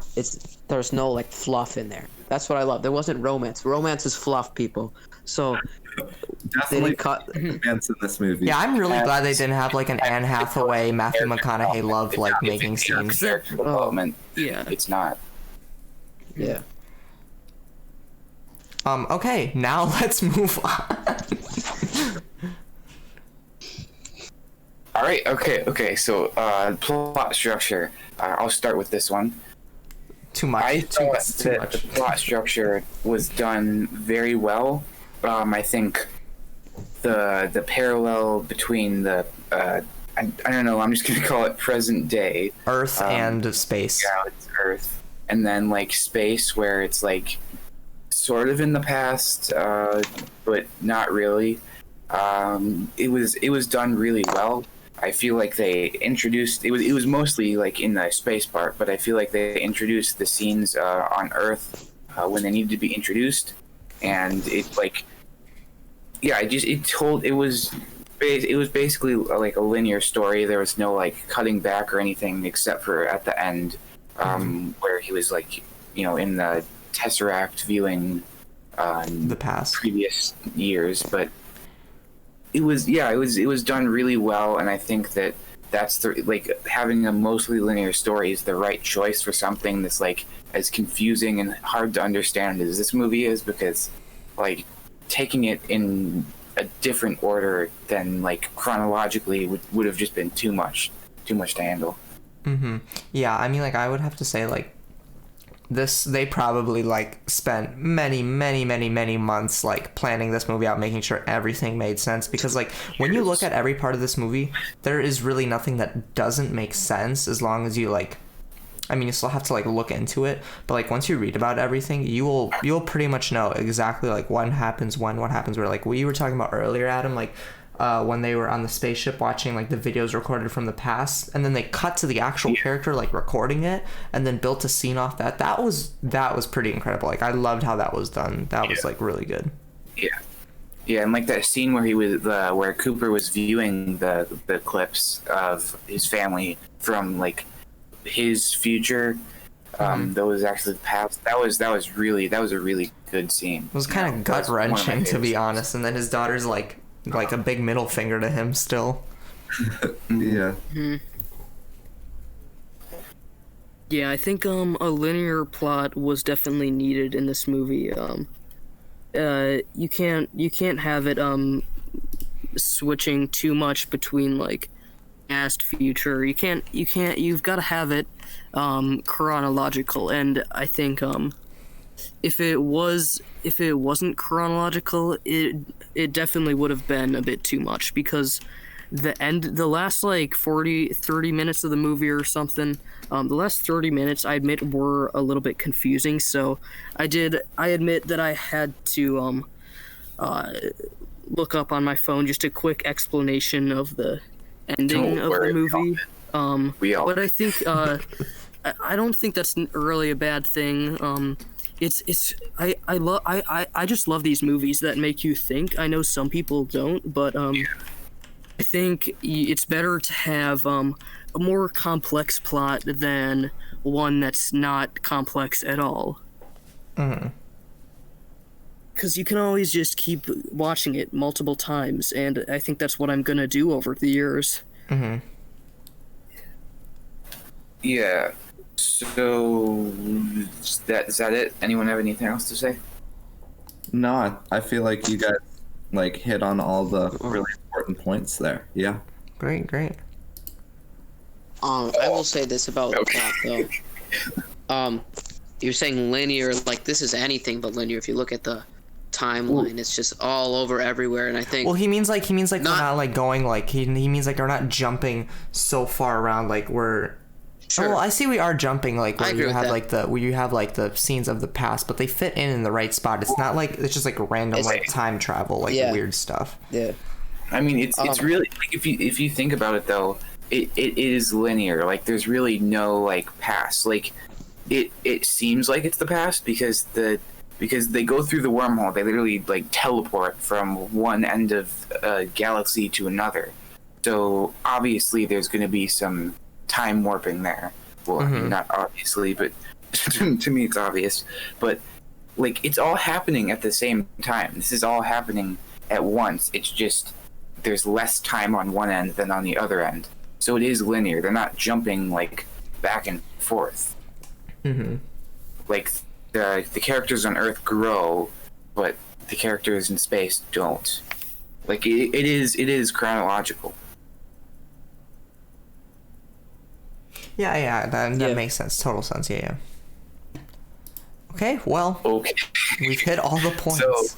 There's no like fluff in there. That's what I love. There wasn't romance. Romance is fluff, people. So definitely cut romance in this movie. Yeah, I'm really glad they didn't have like an Anne Hathaway, Mathew McConaughey love like making scenes. Character development. Yeah. It's not. Yeah. Okay, now let's move on. All right. Okay. So, plot structure. I'll start with this one. Too much. I thought that the plot structure was done very well. I think the parallel between the I don't know. I'm just gonna call it present day Earth and space. Yeah, it's Earth, and then like space, where it's like sort of in the past, but not really. It was done really well. I feel like they introduced it was mostly like in the space part, but I feel like they introduced the scenes on Earth when they needed to be introduced, and it was basically like a linear story. There was no like cutting back or anything except for at the end, where he was like in the Tesseract viewing the past previous years, but. It was done really well, and I think that's having a mostly linear story is the right choice for something that's like as confusing and hard to understand as this movie is, because like taking it in a different order than like chronologically would have just been too much to handle. Yeah, I mean, like, I would have to say, like, they probably, like, spent many months, like, planning this movie out, making sure everything made sense, because, like, when you look at every part of this movie, there is really nothing that doesn't make sense, as long as you, like, I mean, you still have to, like, look into it, but, like, once you read about everything, you'll pretty much know exactly, like, what happens, where, like, what you were talking about earlier, Adam, like, when they were on the spaceship watching, like, the videos recorded from the past, and then they cut to the actual character, like, recording it, and then built a scene off that. That was pretty incredible. Like, I loved how that was done. That was, like, really good. Yeah, and like that scene where he was where Cooper was viewing the clips of his family from, like, his future, that was actually the past. That was a really good scene. It was kind of gut wrenching, to be honest. And then his daughter's like a big middle finger to him still. Yeah. Yeah, I think a linear plot was definitely needed in this movie. You can't have it switching too much between, like, past, future. You've got to have it chronological, and I think if it wasn't chronological, it definitely would have been a bit too much, because the last, like, 30 minutes of the movie or something, the last 30 minutes, I admit, were a little bit confusing, so I admit that I had to look up on my phone just a quick explanation of the ending of the movie. But I think I don't think that's really a bad thing. I just love these movies that make you think. I know some people don't, but I think it's better to have a more complex plot than one that's not complex at all. Because you can always just keep watching it multiple times, and I think that's what I'm gonna do over the years. Yeah. So is that it? Anyone have anything else to say? No, I feel like you guys, like, hit on all the really important points there. Yeah. Great. I will say this about the plot, though. You're saying linear, like, this is anything but linear. If you look at the timeline, it's just all over everywhere, and I think... Well, he means like we're not, like, going, like, he means, like, we're not jumping so far around, like, we're... Sure. Oh, well, I see we are jumping, like, I agree with that. where you have, like, the scenes of the past, but they fit in the right spot. It's not like it's just, like, random, like, time travel, like, weird stuff. Yeah. I mean, it's really, like, if you think about it, though, it is linear. Like, there's really no, like, past. Like, it seems like it's the past because they go through the wormhole. They literally, like, teleport from one end of a galaxy to another. So obviously there's going to be some time warping there. Well, not obviously, but to me it's obvious. But, like, it's all happening at the same time. This is all happening at once. It's just there's less time on one end than on the other end. So it is linear. They're not jumping, like, back and forth. Like, the characters on Earth grow, but the characters in space don't. Like, it is chronological. Yeah, that makes sense. Total sense. Yeah. Okay, well, we've hit all the points. So,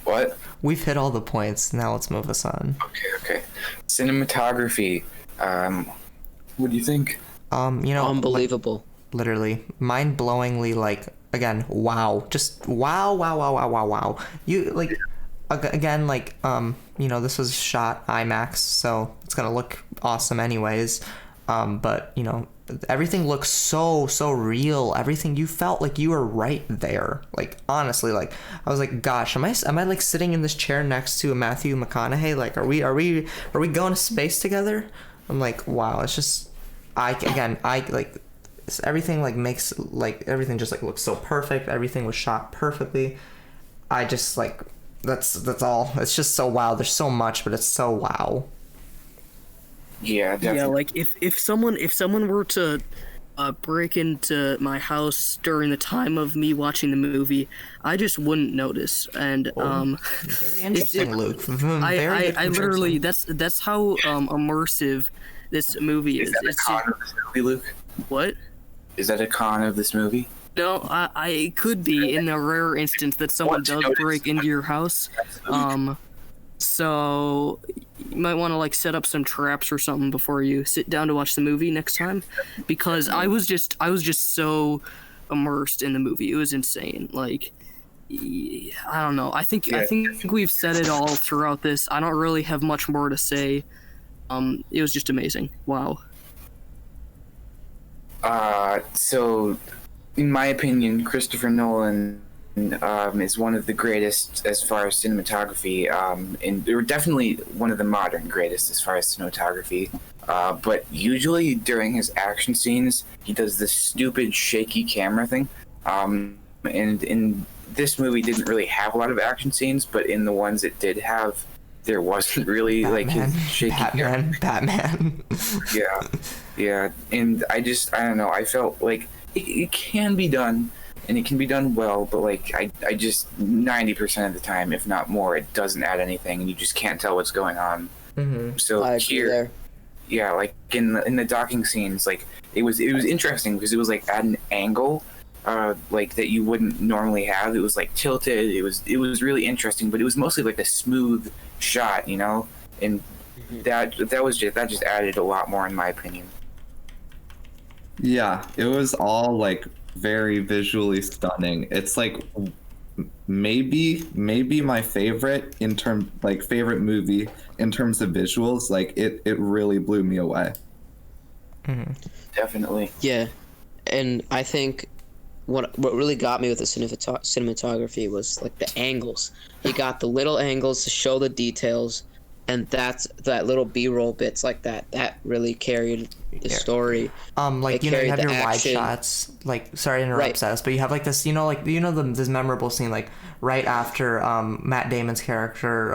what? We've hit all the points. Now let's move us on. Okay. Cinematography. What do you think? Unbelievable. Literally, mind-blowingly, like, again, wow. Just wow. You, like, again, like, this was shot IMAX, so it's gonna look awesome anyways. But, everything looks so real. Everything, you felt like you were right there. Like, honestly, like, I was like, gosh, am I like sitting in this chair next to a Mathew McConaughey? Like, are we going to space together? I'm like, wow. It's just, everything, like, makes, like, everything just, like, looks so perfect. Everything was shot perfectly. I just, like, that's all. It's just so wow. There's so much, but it's so wow. Yeah, definitely. Yeah, like, if someone were to break into my house during the time of me watching the movie, I just wouldn't notice. And Very interesting, Luke. Very I good literally comparison. that's how immersive this movie is. Is that a It's con of this movie, Luke? what? Is that a con of this movie? No, I it could be in a rare instance that someone Want to does notice. break into your house. So you might want to like set up some traps or something before you sit down to watch the movie next time, because I was just so immersed in the movie. It was insane. Like I don't know. I think we've said it all throughout this. I don't really have much more to say. It was just amazing. Wow. So, in my opinion, Christopher Nolan is one of the greatest as far as cinematography, and they're definitely one of the modern greatest as far as cinematography. But usually during his action scenes, he does this stupid shaky camera thing. And in this movie, didn't really have a lot of action scenes, but in the ones it did have, there wasn't really like his shaky camera. Batman. Yeah, and I don't know. I felt like it can be done, and it can be done well, but like I just 90% of the time, if not more, it doesn't add anything, and you just can't tell what's going on. Mm-hmm. So I agree there. yeah, like in the docking scenes, like it was interesting because it was like at an angle, like that you wouldn't normally have. It was like tilted. It was really interesting, but it was mostly like a smooth shot, you know, and that just added a lot more in my opinion. Yeah, it was all like very visually stunning. It's like maybe my favorite favorite movie in terms of visuals. Like it really blew me away. Mm-hmm. Definitely. Yeah, and I think what really got me with the cinematography was like the angles. You got the little angles to show the details, and that little B-roll bits like that really carried the story. Like, It you know, you carried have the your wide action. shots. Like, sorry to interrupt, Right. Silas, but you have like this, this memorable scene, like right after Matt Damon's character.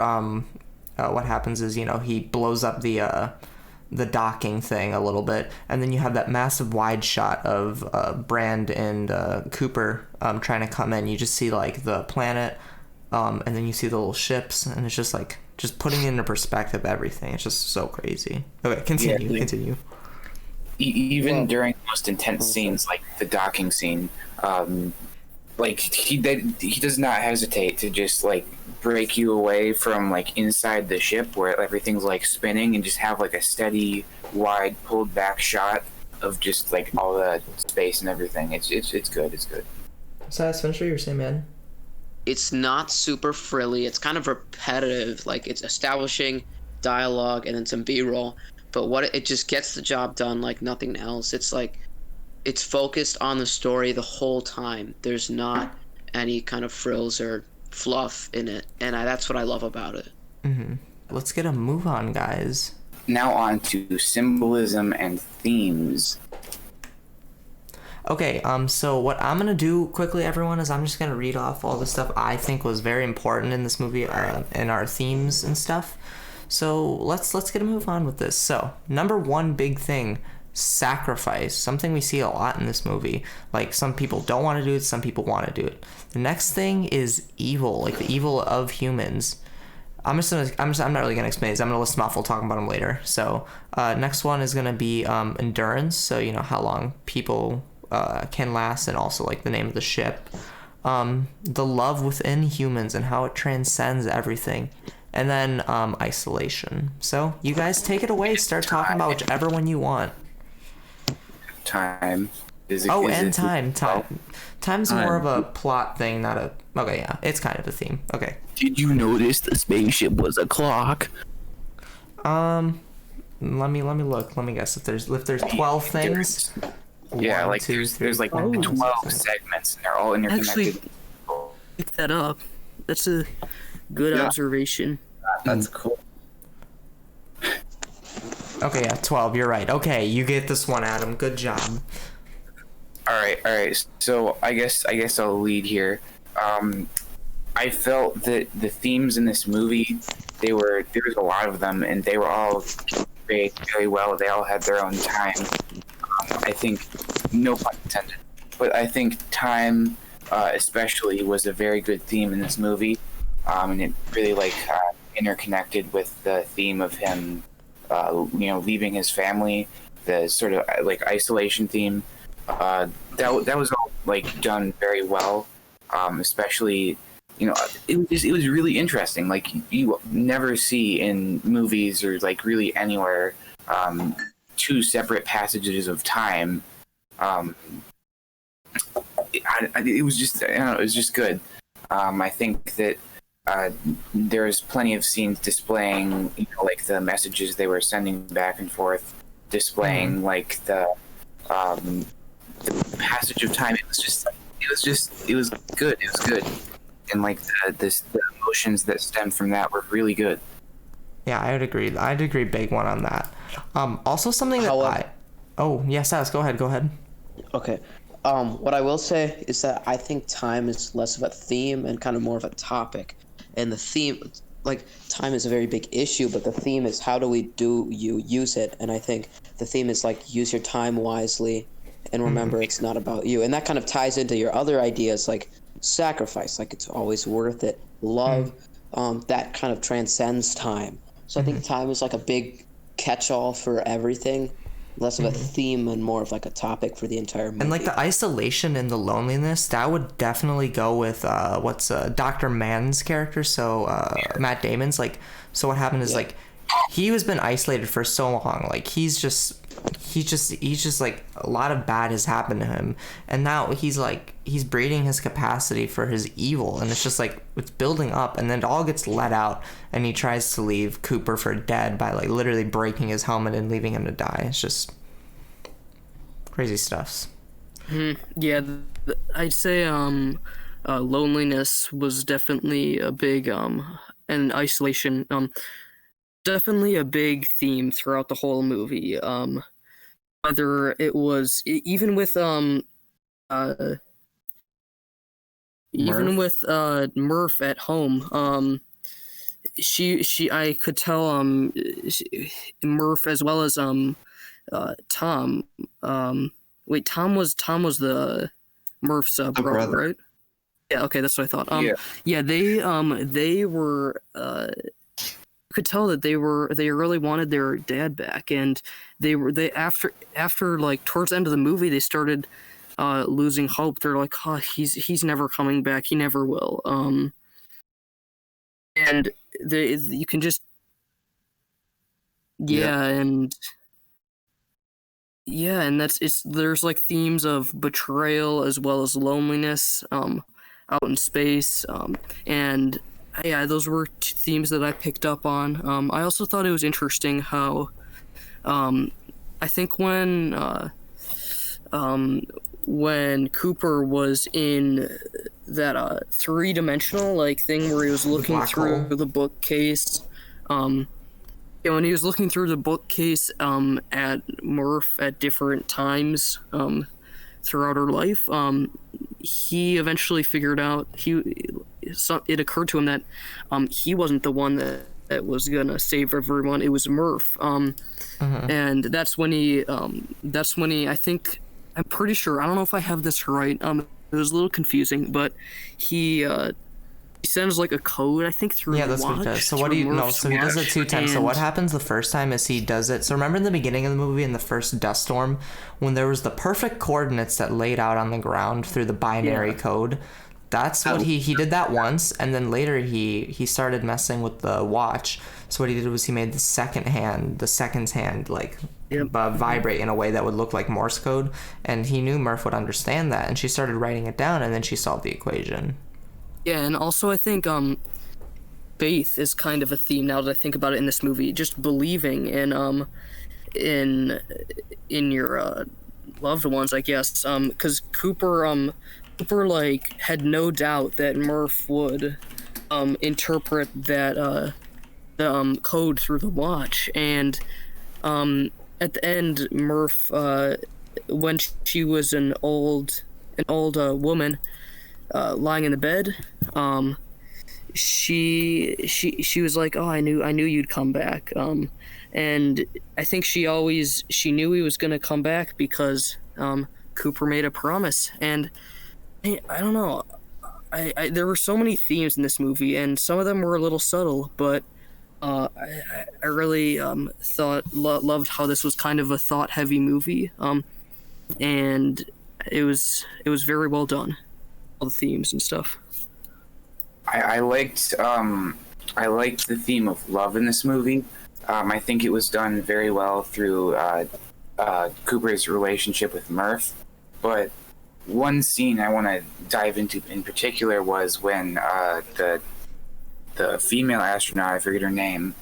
What happens is, he blows up the docking thing a little bit, and then you have that massive wide shot of Brand and Cooper trying to come in. You just see like the planet, and then you see the little ships, and it's just like just putting into perspective everything. It's just so crazy. Okay, continue. Even during the most intense scenes, like the docking scene, like he does not hesitate to just like break you away from like inside the ship where everything's like spinning, and just have like a steady, wide, pulled back shot of just like all the space and everything. It's good. It's good. Silas, finish what you were saying, man. It's not super frilly. It's kind of repetitive. Like it's establishing dialogue and then some B-roll. But it just gets the job done like nothing else. It's like it's focused on the story the whole time. There's not any kind of frills or fluff in it, and that's what I love about it. Mm-hmm. Let's get a move on, guys. Now on to symbolism and themes. Okay, so what I'm gonna do quickly, everyone, is I'm just gonna read off all the stuff I think was very important in this movie, and our themes and stuff. So let's get a move on with this. So number one big thing, sacrifice. Something we see a lot in this movie. Like some people don't want to do it, some people want to do it. The next thing is evil, like the evil of humans. I'm not really gonna explain this. I'm gonna list them off. We'll talk about them later. So next one is gonna be endurance. So how long people can last, and also like the name of the ship. The love within humans and how it transcends everything. And then isolation. So you guys take it away. Start talking about whichever one you want. Time. Time. Time's more of a plot thing, not a... Okay, yeah. It's kind of a theme. Okay. Did you notice the spaceship was a clock? Let me look. Let me guess. If there's 12 things... Yeah, 1, like 2, 3, there's like 12 segments, and they're all interconnected. Actually, pick that up. That's a good observation. That's cool. Okay, yeah, 12. You're right. Okay, you get this one, Adam. Good job. All right. So I guess I'll lead here. I felt that the themes in this movie, there was a lot of them, and they were all created very well. They all had their own time. I think no pun intended. But I think time, especially, was a very good theme in this movie, and it really interconnected with the theme of him, leaving his family, the sort of isolation theme. That was all done very well, especially. It was really interesting. Like you never see in movies or really anywhere, two separate passages of time. It was just, I don't know, it was just good. I think that there's plenty of scenes displaying, the messages they were sending back and forth, displaying the passage of time. It was good. It was good. And the emotions that stem from that were really good. Yeah, I would agree. I'd agree big one on that. Also something that Silas, go ahead. Okay. What I will say is that I think time is less of a theme and kind of more of a topic. And the theme, time is a very big issue, but the theme is how do you use it? And I think the theme is use your time wisely and remember it's not about you. And that kind of ties into your other ideas sacrifice, it's always worth it. Love, that kind of transcends time. So I think time is a big catch-all for everything. Less of a theme and more of a topic for the entire movie. And the isolation and the loneliness, that would definitely go with Dr. Mann's character. So Matt Damon's so what happened is he was been isolated for so long. He's just a lot of bad has happened to him, and now he's breeding his capacity for his evil, and it's just it's building up, and then it all gets let out, and he tries to leave Cooper for dead by literally breaking his helmet and leaving him to die. It's just crazy stuff. Yeah, I'd say loneliness was definitely a big and isolation definitely a big theme throughout the whole movie. Whether it was even with Murph at home, I could tell Murph as well as Tom. Tom was the Murph's brother, right? Yeah, okay, that's what I thought. They were could tell that they really wanted their dad back, and they after towards the end of the movie they started losing hope. They're like, oh, he's never coming back, he never will. And you can just and there's themes of betrayal as well as loneliness out in space, and those were themes that I picked up on. I also thought it was interesting how I think when Cooper was in that three-dimensional thing where he was looking through the bookcase, when he was looking through the bookcase at Murph at different times throughout her life, he eventually figured out it occurred to him that he wasn't the one that was gonna save everyone. It was Murph. And that's when he I think, I'm pretty sure, I don't know if I have this right, it was a little confusing, but he sends a code, I think, through that's what he does. So what do you know? So he does it 2 times. So what happens the first time is he does it. So remember in the beginning of the movie, in the first dust storm, when there was the perfect coordinates that laid out on the ground through the binary code. That's what he did that once, and then later he started messing with the watch. So what he did was he made the seconds hand vibrate in a way that would look like Morse code, and he knew Murph would understand that, and she started writing it down, and then she solved the equation. Yeah, and also I think faith is kind of a theme now that I think about it in this movie. Just believing in your loved ones, I guess. Because Cooper had no doubt that Murph would interpret that the code through the watch, and at the end, Murph, when she was an old woman lying in the bed, she was like, oh, I knew you'd come back, and I think she knew he was gonna come back because Cooper made a promise, and I don't know. There were so many themes in this movie, and some of them were a little subtle, but I really loved how this was kind of a thought-heavy movie, and it was very well done, all the themes and stuff. I liked the theme of love in this movie. I think it was done very well through Cooper's relationship with Murph. But one scene I want to dive into in particular was when the female astronaut, I forget her name,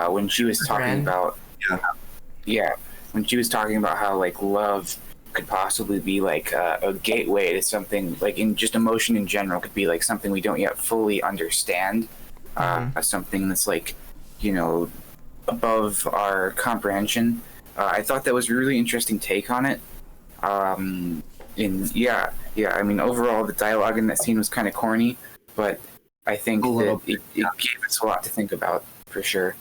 when she was talking about when she was talking about how like love could possibly be like a gateway to something, like in just emotion in general could be like something we don't yet fully understand, something that's like, you know, above our comprehension. I thought that was a really interesting take on it. I mean, overall the dialogue in that scene was kind of corny, but I think that it gave us a lot to think about for sure.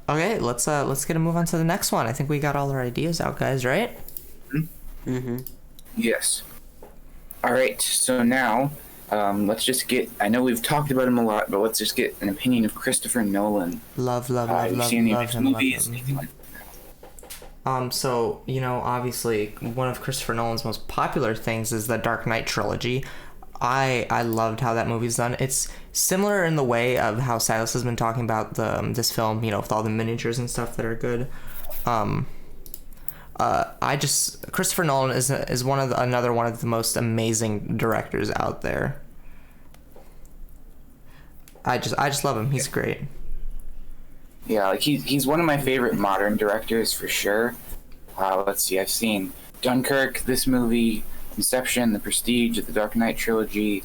Okay, let's get a move on to the next one. I think we got all our ideas out, guys, right? Mm-hmm. Yes. All right, so now let's just get, I know we've talked about him a lot, but let's just get an opinion of Christopher Nolan. Love you seen any of his him. movies, anything like that? So, you know, obviously one of Christopher Nolan's most popular things is the Dark Knight trilogy. I loved how that movie's done. It's similar in the way of how Silas has been talking about this film, you know, with all the miniatures and stuff that are good. Christopher Nolan is another one of the most amazing directors out there. I just love him. He's great. Yeah, like he's one of my favorite modern directors for sure. Let's see, I've seen Dunkirk, this movie, Inception, The Prestige, the Dark Knight trilogy,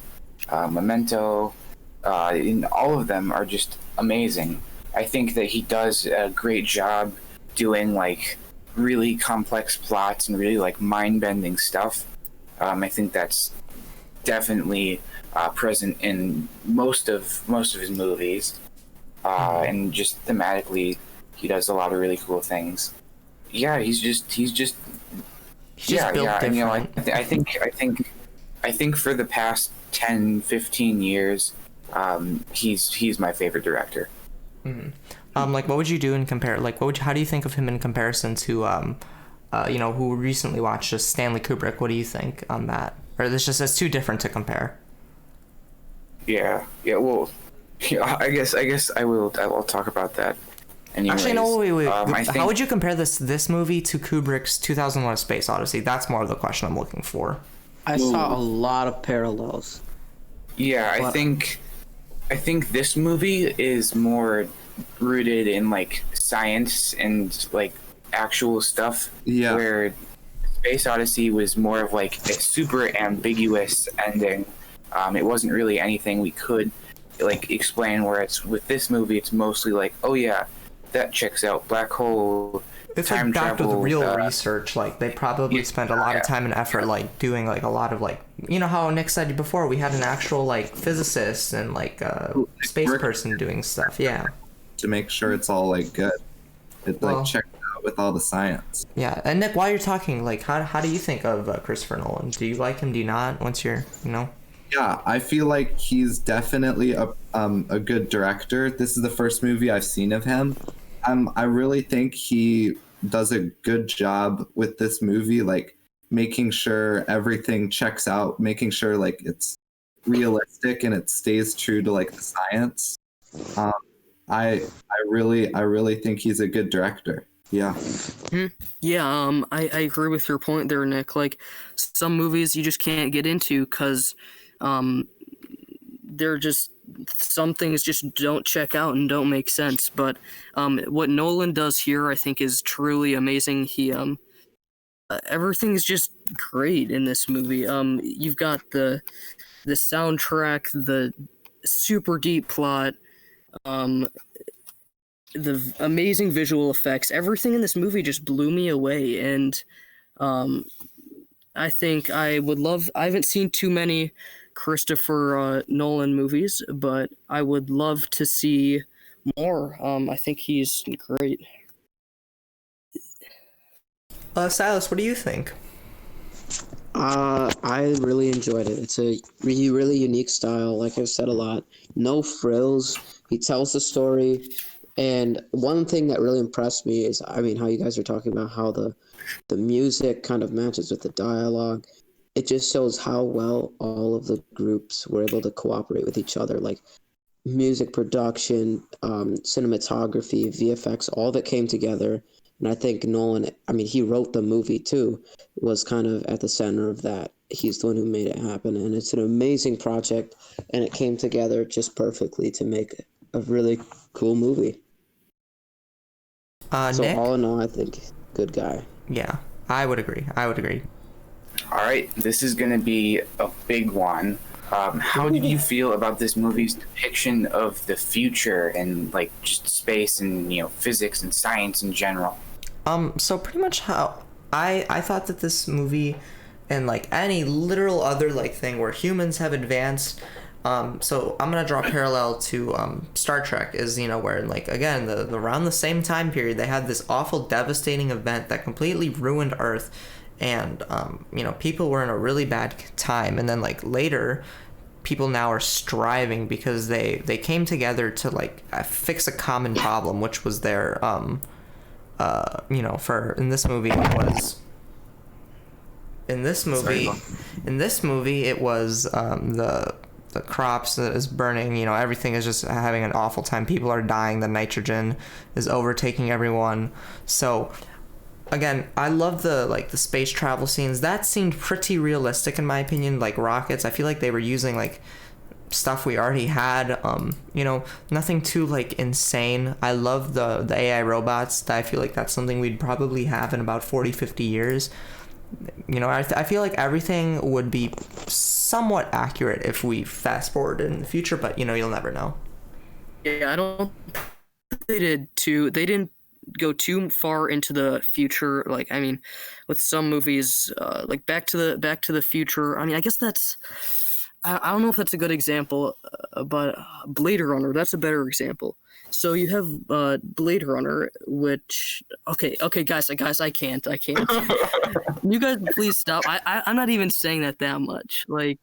Memento. And all of them are just amazing. I think that he does a great job doing like really complex plots and really like mind-bending stuff. I think that's definitely present in most of his movies. And just thematically, he does a lot of really cool things. Yeah, he's just built different. And, you know, I think for the past 10, 15 years, he's my favorite director. Like, what would you do in compare? Like, how do you think of him in comparison to, you know, who recently watched just Stanley Kubrick? What do you think on that? Or it's too different to compare? Yeah. Well, I guess I will talk about that. Anyways, actually, no. Wait. How would you compare this movie to Kubrick's 2001: A Space Odyssey? That's more of the question I'm looking for. I saw a lot of parallels. Yeah, I think this movie is more rooted in like science and like actual stuff. Yeah. Where Space Odyssey was more of like a super ambiguous ending. It wasn't really anything we could like explain. Where it's with this movie, it's mostly like, oh yeah, that checks out. Black hole. It's time like back travel, with real research. Like they probably spent a lot of time and effort, like doing like a lot of like, you know how Nick said before, we had an actual like physicist and like space person doing stuff. Yeah. To make sure it's all like good. It's like checked out with all the science. Yeah, and Nick, while you're talking, like how do you think of Christopher Nolan? Do you like him? Do you not? Once you're, you know. Yeah, I feel like he's definitely a good director. This is the first movie I've seen of him. I really think he does a good job with this movie, like making sure everything checks out, making sure like it's realistic and it stays true to like the science. I really think he's a good director. Yeah. Yeah, I agree with your point there, Nick. Like, some movies you just can't get into because they're just, some things just don't check out and don't make sense. But what Nolan does here, I think, is truly amazing. He everything's just great in this movie. You've got the soundtrack, the super deep plot, the amazing visual effects. Everything in this movie just blew me away, and I think I haven't seen too many Christopher Nolan movies, but I would love to see more. I think he's great. Silas, what do you think? I really enjoyed it. It's a really unique style. Like I've said a lot, no frills. He tells the story, and one thing that really impressed me is, I mean, how you guys are talking about how the music kind of matches with the dialogue. It just shows how well all of the groups were able to cooperate with each other. Like music production, cinematography, VFX, all that came together. And I think Nolan, I mean, he wrote the movie too, was kind of at the center of that. He's the one who made it happen. And it's an amazing project, and it came together just perfectly to make a really cool movie. So Nick? all in all, I think good guy. Yeah, I would agree. All right, this is going to be a big one. How did you feel about this movie's depiction of the future and like just space and physics and science in general? So pretty much how I thought that this movie, and like any literal other like thing where humans have advanced, so I'm gonna draw a parallel to Star Trek, is where like again around the same time period they had this awful devastating event that completely ruined Earth, and people were in a really bad time, and then like later people now are striving because they came together to like fix a common problem, which was their for in this movie it was the crops that is burning, everything is just having an awful time, people are dying, the nitrogen is overtaking everyone. So again, I love the space travel scenes. That seemed pretty realistic in my opinion, like rockets. I feel like they were using like stuff we already had, nothing too like insane. I love the AI robots. I feel like that's something we'd probably have in about 40-50 years. I feel like everything would be somewhat accurate if we fast forward in the future, but you'll never know. Yeah, I don't think they didn't go too far into the future. Like, I mean, with some movies, like Back to the Future, I mean, I guess that's, I don't know if that's a good example, but Blade Runner, that's a better example. So you have Blade Runner, which okay, guys, I can't. You guys, please stop. I'm not even saying that much. Like,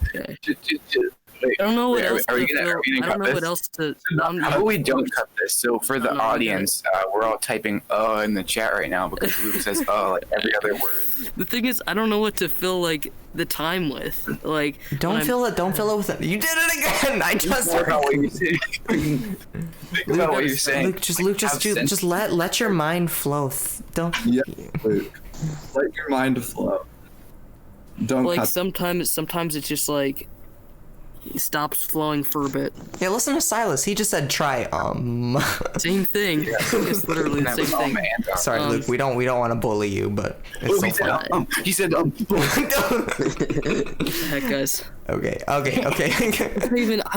okay. I don't know what else to fill. I don't know what else to. How about we don't cut this? So for the audience, we're all typing in the chat right now because Luke says like every other word. The thing is, I don't know what to fill like the time with. Like, don't fill it with it. You did it again. I just heard what you're saying. Think about what you're saying. Luke, just let your mind flow. Don't. Yeah, Luke. Let your mind flow. Don't. Like sometimes it's just like. It stops flowing for a bit. Yeah, listen to Silas. He just said try. Same thing. It's literally the same thing. Sorry, Luke. We don't want to bully you, but it's so fun. He said Heck, guys. Okay. I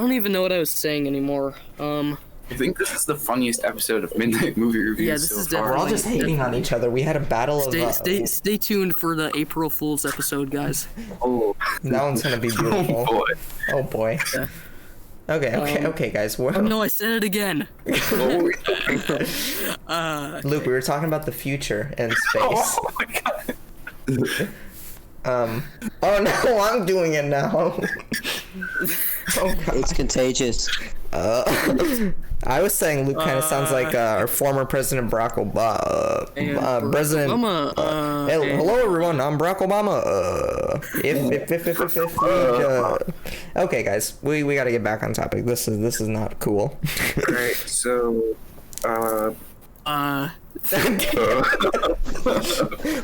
don't even know what I was saying anymore. I think this is the funniest episode of Midnight Movie Reviews. Yeah, this is so far. We're all just hating on each other. We had a battle of. Stay tuned for the April Fool's episode, guys. Oh, that one's gonna be beautiful. Oh boy. Yeah. Okay, guys. Oh no, I said it again. Luke, we were talking about the future and space. Oh my god. Oh no, I'm doing it now. It's contagious. I was saying Luke kind of sounds like our former President Barack Obama. Hello everyone, I'm Barack Obama. Okay, guys, we got to get back on topic. This is not cool. Alright, so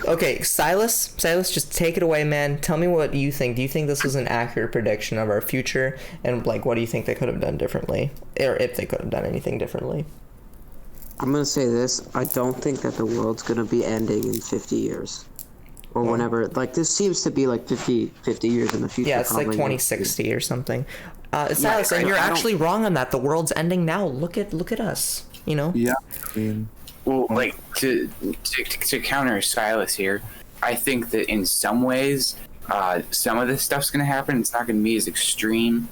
Okay, Silas, just take it away, man. Tell me what you think. Do you think this was an accurate prediction of our future? And like, what do you think they could have done differently, or if they could have done anything differently? I'm gonna say this. I don't think that the world's gonna be ending in 50 years. Or whenever. Like, this seems to be like 50 years in the future. Yeah, it's like 2060 or something. Silas, and you're actually wrong on that. The world's ending now. Look at us, Yeah, I mean... Well, like to counter Silas here, I think that in some ways, some of this stuff's gonna happen. It's not gonna be as extreme.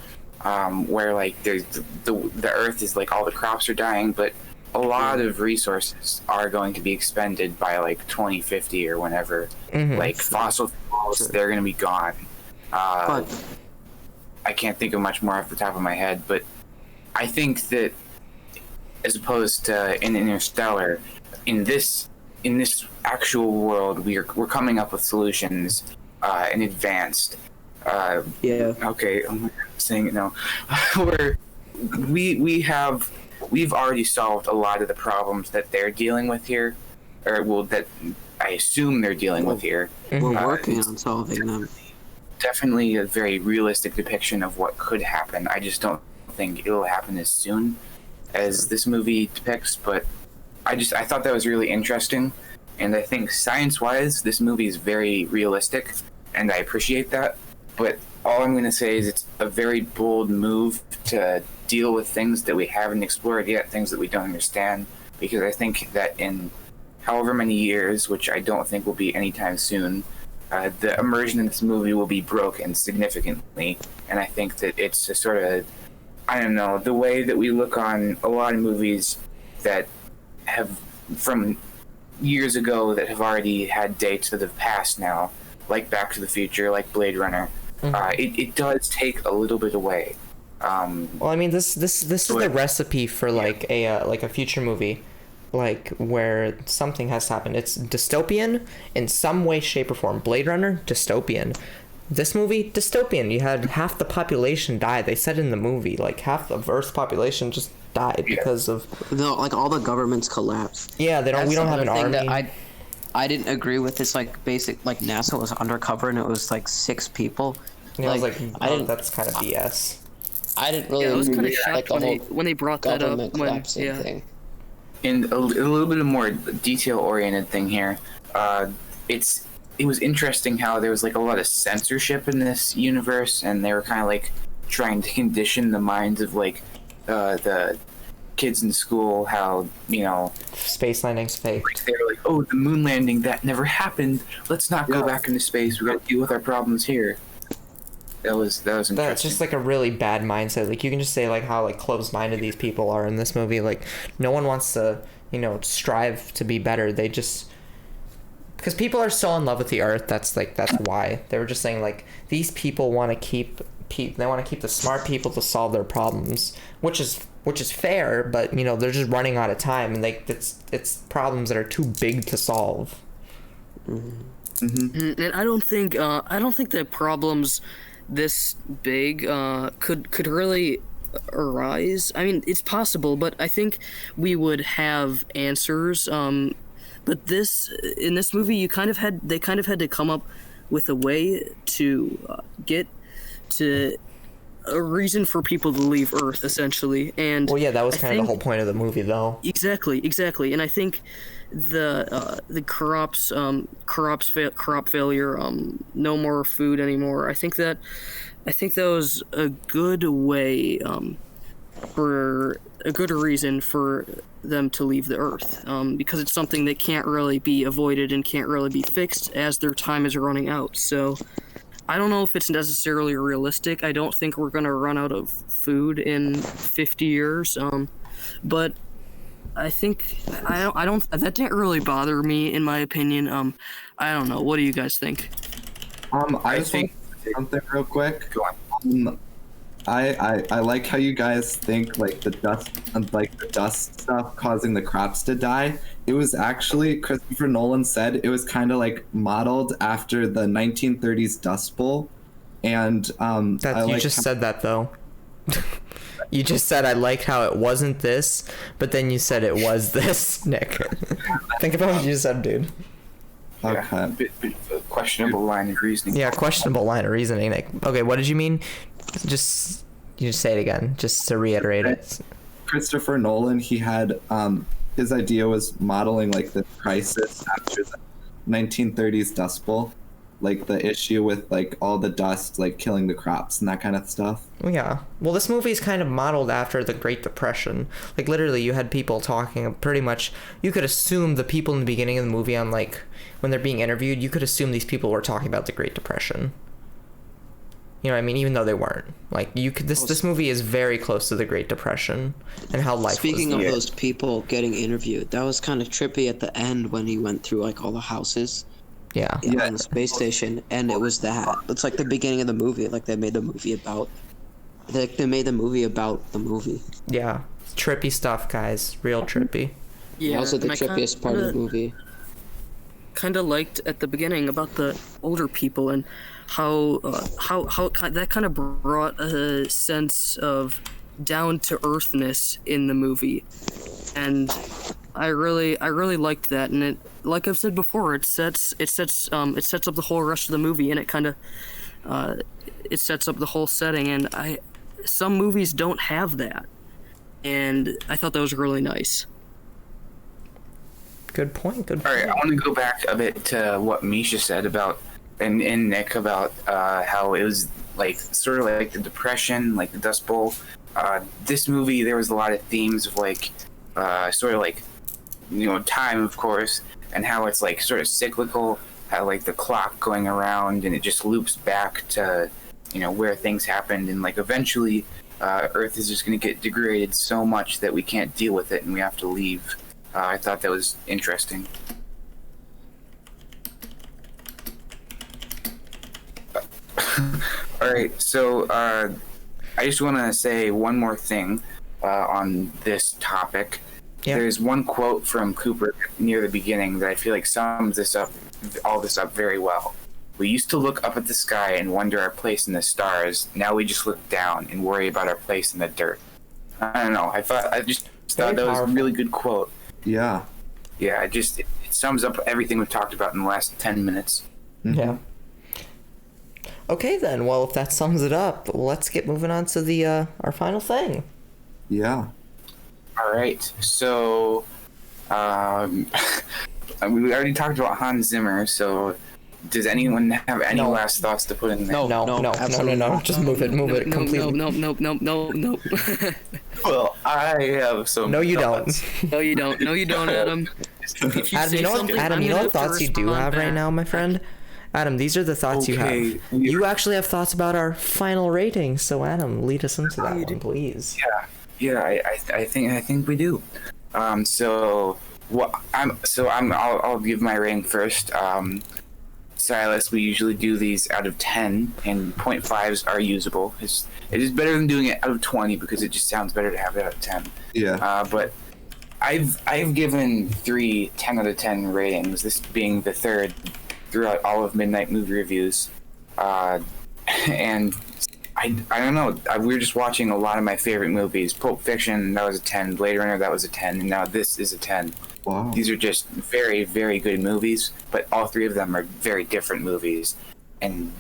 where like there's the Earth is like all the crops are dying, but a lot of resources are going to be expended by like 2050 or whenever. Like fossil fuels, they're going to be gone. But I can't think of much more off the top of my head, but I think that as opposed to in Interstellar, in this actual world, we're coming up with solutions in advanced. Okay, I'm saying it now. Where we've already solved a lot of the problems that they're dealing with here, or well, that I assume they're dealing with here. we're working on solving them. Definitely a very realistic depiction of what could happen. I just don't think it'll happen as soon as this movie depicts, but I thought that was really interesting, and I think science-wise, this movie is very realistic, and I appreciate that. But all I'm going to say is it's a very bold move to deal with things that we haven't explored yet, things that we don't understand, because I think that in however many years, which I don't think will be anytime soon, the immersion in this movie will be broken significantly, and I think that it's a sort of, I don't know, the way that we look on a lot of movies that have, from years ago, that have already had dates that have passed now, like Back to the Future, like Blade Runner. It does take a little bit away. Well, I mean, this is the recipe for like a future movie, like where something has happened. It's dystopian in some way, shape, or form. Blade Runner, dystopian. This movie, dystopian. You had half the population die. They said in the movie, like half of Earth's population just died because of Like all the governments collapsed. Yeah, we don't have an thing army. that I didn't agree with. This like basic, like NASA was undercover and it was like 6 people. Yeah, I was like, I didn't. that's kind of BS. I didn't really. Yeah, I was kind of like shocked the when they brought that up. government When collapsing thing. In a little bit of more detail-oriented thing here, it was interesting how there was like a lot of censorship in this universe, and they were kind of like trying to condition the minds of like the kids in school, how, you know, Space landing's fake. they were like, oh, the moon landing, that never happened. Let's not go back into space. We got to deal with our problems here. That was interesting. That's just like a really bad mindset. Like you can just say like how like closed-minded these people are in this movie. Like no one wants to, you know, strive to be better. They just, because people are so in love with the Earth. That's why they were just saying like these people want to keep the smart people to solve their problems, which is fair. But you know they're just running out of time, and like it's problems that are too big to solve. And I don't think that problems this big could really arise. I mean, it's possible, but I think we would have answers. But in this movie, they kind of had to come up with a way to get to a reason for people to leave Earth, essentially. And Well, yeah, that was kind of the whole point of the movie, though. Exactly. And I think the crop failure, no more food anymore. I think that was a good way, for a good reason for them to leave the Earth, because it's something that can't really be avoided and can't really be fixed as their time is running out. So I don't know if it's necessarily realistic. I don't think we're gonna run out of food in 50 years. But I think I don't that didn't really bother me, in my opinion. I don't know. What do you guys think? I just want to say something real quick. Go on. I like how you guys think like the dust stuff causing the crops to die. It was actually, Christopher Nolan said it was kind of like modeled after the 1930s Dust Bowl, and You just said that though. You just said I liked how it wasn't this, but then you said it was this, Nick. Think about what you just said, dude. Okay. Yeah, bit of a questionable line of reasoning. Yeah, questionable line of reasoning, Nick. Okay, what did you mean? You just say it again, just to reiterate it. Christopher Nolan, he had his idea was modeling like the crisis after the 1930s Dust Bowl, like the issue with like all the dust like killing the crops and that kind of stuff. Yeah. Well, this movie is kind of modeled after the Great Depression. Like literally, you had people talking pretty much. You could assume the people in the beginning of the movie, on like when they're being interviewed, you could assume these people were talking about the Great Depression. You know what I mean? Even though they weren't. Like, you could, this movie is very close to the Great Depression and how life Speaking was. of those people getting interviewed, that was kind of trippy at the end when he went through like all the houses. Yeah. On the space station, and it was that. It's like the beginning of the movie. Like they made the movie about. They made the movie about the movie. Yeah. Trippy stuff, guys. Real trippy. Yeah, also the trippiest part of the movie. Kind of liked at the beginning about the older people and how that kind of brought a sense of down to earthness in the movie, and I really liked that. And it, like I've said before, it sets up the whole rest of the movie, and it kind of it sets up the whole setting. And some movies don't have that, and I thought that was really nice. Good point. Good point. All right, I want to go back a bit to what Misha said about and Nick about how it was like sort of like the Depression, like the Dust Bowl. This movie, there was a lot of themes of like sort of like, you know, time, of course, and how it's like sort of cyclical, how like the clock going around and it just loops back to, you know, where things happened, and like eventually Earth is just going to get degraded so much that we can't deal with it and we have to leave. I thought that was interesting. All right, so I just want to say one more thing on this topic. Yeah. There's one quote from Cooper near the beginning that I feel like sums all this up very well. We used to look up at the sky and wonder our place in the stars. Now we just look down and worry about our place in the dirt. I don't know. I just thought that was a really good quote. Yeah. Yeah, it sums up everything we've talked about in the last 10 minutes. Mm-hmm. Yeah. Okay then. Well, if that sums it up, let's get moving on to the our final thing. Yeah. All right. So, we already talked about Hans Zimmer. So, does anyone have any last thoughts to put in there? No. Just move it completely. No. Well, I have some. No, you don't. No, you don't, Adam. Adam, you know what thoughts you do have right now, my friend? Adam, these are the thoughts you have. You actually have thoughts about our final rating. So, Adam, lead us into that one, please. Yeah. I think we do. I'll give my rating first. Silas, we usually do these out of 10, and 0.5s are usable. It is better than doing it out of 20 because it just sounds better to have it out of 10. Yeah. But I've given 3 10 out of 10 ratings, this being the third throughout all of Midnight Movie Reviews. And I don't know, we were just watching a lot of my favorite movies. Pulp Fiction, that was a 10. Blade Runner, that was a 10. And now this is a 10. Wow. These are just very, very good movies, but all 3 of them are very different movies. And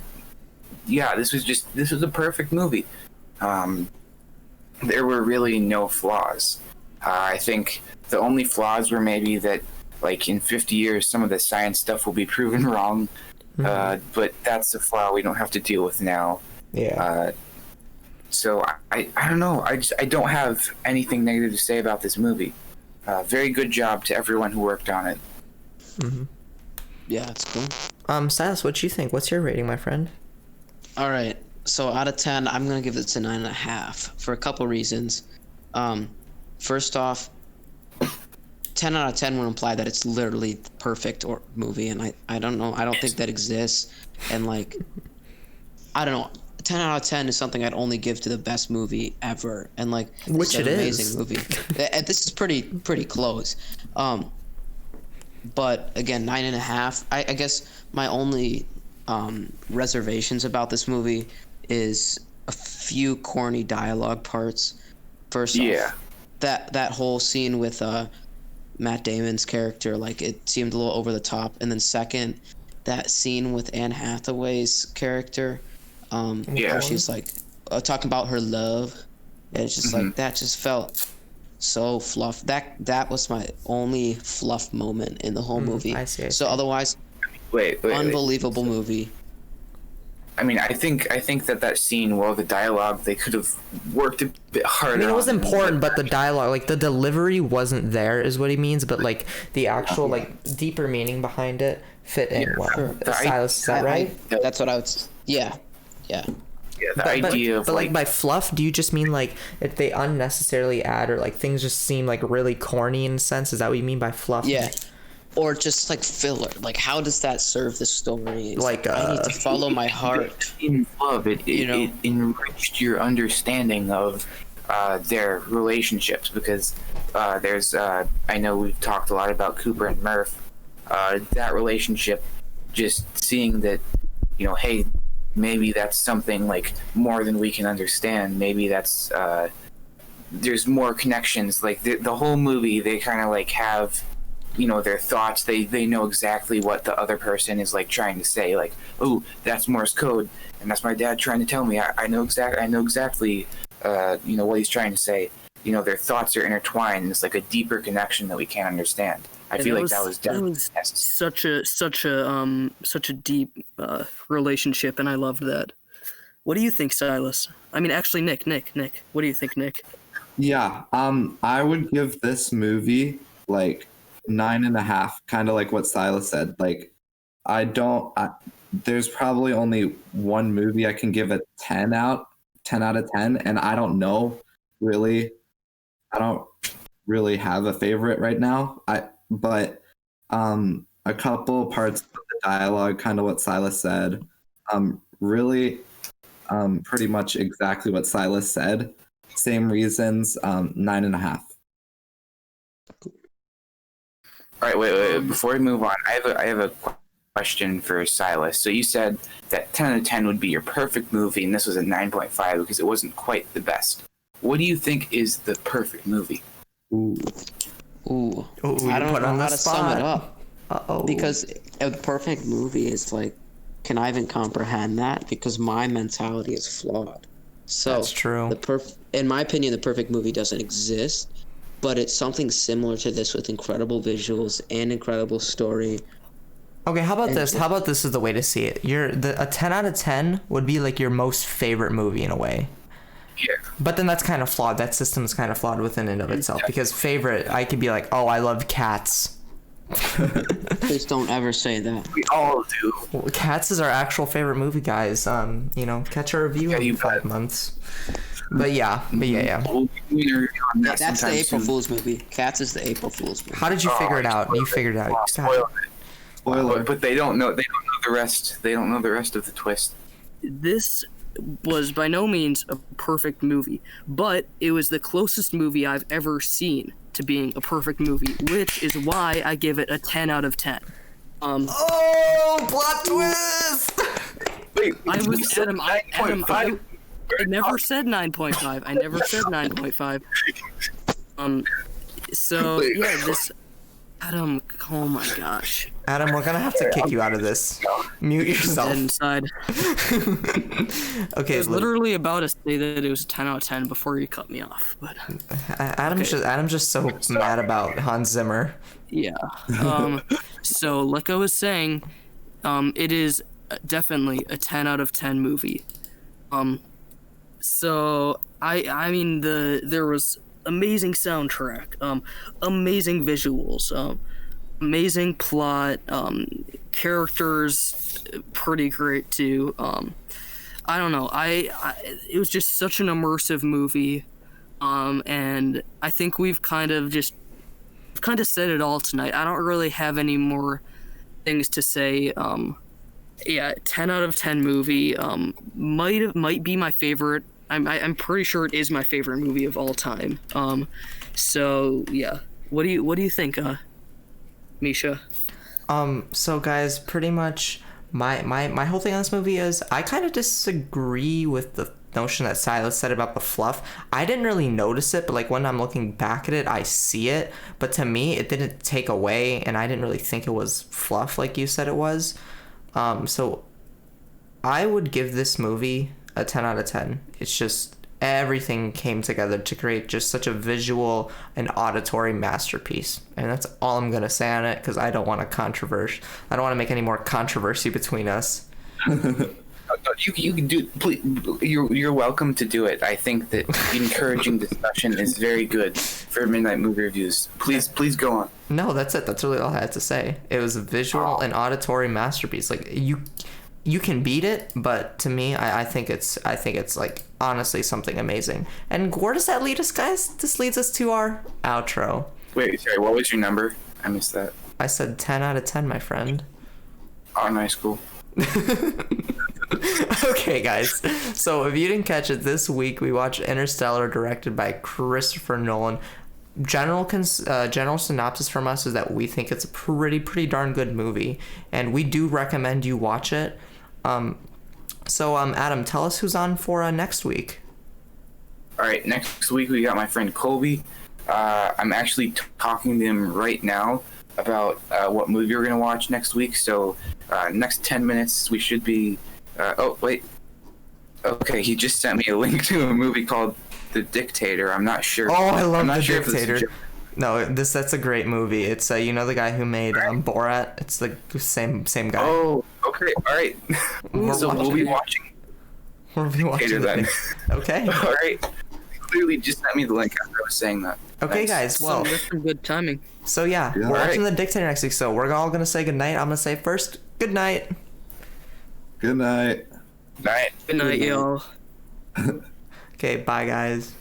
yeah, this was a perfect movie. There were really no flaws. I think the only flaws were maybe that, like, in 50 years, some of the science stuff will be proven wrong. But that's a flaw we don't have to deal with now. Yeah. So I don't know. I don't have anything negative to say about this movie. Very good job to everyone who worked on it. Mm-hmm. Yeah, it's cool. Silas, what do you think? What's your rating, my friend? All right. So out of 10, I'm gonna give this a 9.5 for a couple reasons. First off, 10 out of 10 would imply that it's literally the perfect movie, and I don't know. I don't think that exists. And like, I don't know. 10 out of 10 is something I'd only give to the best movie ever, and like, which it is. Amazing movie. This is pretty close. But again, 9.5. I guess my only reservations about this movie is a few corny dialogue parts. First off, that whole scene with Matt Damon's character, like, it seemed a little over the top. And then second, that scene with Anne Hathaway's character, where she's like talking about her love, and it's just like, that just felt so fluff. That was my only fluff moment in the whole movie. I see. So otherwise, unbelievable movie. I mean, I think that scene, the dialogue, they could have worked a bit harder. I mean, it was important, but the dialogue, like, the delivery wasn't there, is what he means. But like, the actual like deeper meaning behind it fit in well. Sure. Silas, is that right? That's what I would. Yeah. Yeah, the idea of but like by fluff, do you just mean like if they unnecessarily add or like things just seem like really corny in a sense? Is that what you mean by fluff? Yeah. Or just like filler. Like, how does that serve the story? It's Like, I need to follow my heart. in love, it enriched your understanding of their relationships, because there's I know we've talked a lot about Cooper and Murph. That relationship, just seeing that, hey, maybe that's something like more than we can understand. Maybe that's there's more connections. Like the whole movie, they kind of like have, their thoughts. They know exactly what the other person is like trying to say. Like, oh, that's Morse code, and that's my dad trying to tell me. I know exactly. What he's trying to say. Their thoughts are intertwined, and it's like a deeper connection that we can't understand. I feel like that was definitely such a deep relationship, and I loved that. What do you think, Silas? I mean, actually, Nick. What do you think, Nick? Yeah, I would give this movie like 9.5, kind of like what Silas said. Like, there's probably only one movie I can give a 10 out of 10, and I don't really have a favorite right now. But a couple parts of the dialogue, kind of what Silas said, really pretty much exactly what Silas said. Same reasons, 9.5. All right, wait. Before we move on, I have a question for Silas. So you said that 10 out of 10 would be your perfect movie, and this was a 9.5 because it wasn't quite the best. What do you think is the perfect movie? Ooh. I don't know how to sum it up. Uh-oh. Because a perfect movie is like, can I even comprehend that? Because my mentality is flawed. So That's true. In my opinion, the perfect movie doesn't exist, but it's something similar to this with incredible visuals and incredible story. Okay, how about this? How about this is the way to see it? A 10 out of 10 would be like your most favorite movie in a way. Yeah. But then that's kind of flawed. That system is kind of flawed within and of itself, because favorite, I could be like, oh, I love Cats. Please don't ever say that. We all do. Well, Cats is our actual favorite movie, guys. Catch our review in 5 months. But yeah. We'll be doing a review on that That's the sometime April soon. Fool's movie. Cats is the April Fool's movie. How did you figure it out? You figured it out. Spoil it. Spoiler. But they don't know the rest. They don't know the rest of the twist. This was by no means a perfect movie, but it was the closest movie I've ever seen to being a perfect movie, which is why I give it a 10 out of 10. Oh, plot twist! Wait, I was you said Adam. I 9.5? never said 9.5. I never said 9.5. So yeah, this Adam. Oh my gosh. Adam, we're gonna have to kick you out of this. Mute yourself. Dead inside. Okay, I was literally about to say that it was a 10 out of 10 before you cut me off, but Adam's just so mad about Hans Zimmer. yeah. So like I was saying, it is definitely a 10 out of 10 movie. So I mean there was amazing soundtrack, amazing visuals, amazing plot, characters pretty great too. I don't know. It was just such an immersive movie, and I think we've kind of said it all tonight. I don't really have any more things to say. Yeah, 10 out of 10 movie. Might be my favorite. I'm pretty sure it is my favorite movie of all time. So yeah. What do you think, Misha? So guys, pretty much my whole thing on this movie is I kind of disagree with the notion that Silas said about the fluff. I didn't really notice it, but like when I'm looking back at it, I see it. But to me, it didn't take away, and I didn't really think it was fluff like you said it was. So I would give this movie a 10 out of 10. It's just everything came together to create just such a visual and auditory masterpiece, and that's all I'm gonna say on it, because I don't want to make any more controversy between us. You can do. Please, you're welcome to do it. I think that encouraging discussion is very good for Midnight Movie Reviews. Please go on. No, that's it. That's really all I had to say. It was a visual and auditory masterpiece. Like you can beat it, but to me, I think it's like honestly something amazing. And where does that lead us, guys? This leads us to our outro. Wait, sorry, what was your number? I missed that. I said 10 out of 10, my friend. Oh, nice, cool. Okay, guys. So if you didn't catch it, this week we watched Interstellar, directed by Christopher Nolan. General synopsis from us is that we think it's a pretty darn good movie, and we do recommend you watch it. So Adam, tell us who's on for next week. All right, next week we got my friend Colby. I'm actually talking to him right now about what movie we're gonna watch next week. So next 10 minutes we should be. Oh wait. Okay, he just sent me a link to a movie called The Dictator. I'm not sure. Oh, I love The sure Dictator. No, that's a great movie. It's you know the guy who made Borat. It's the same guy. Oh, okay, all right. So we'll be watching. We'll be watching then. Okay. All right. Clearly, just sent me the link after I was saying that. Okay, Thanks. guys. Well, that's some good timing. So yeah, we're watching The Dictator next week. So we're all gonna say good night. I'm gonna say first good night. Good night. Night. Good night, y'all. Okay, bye guys.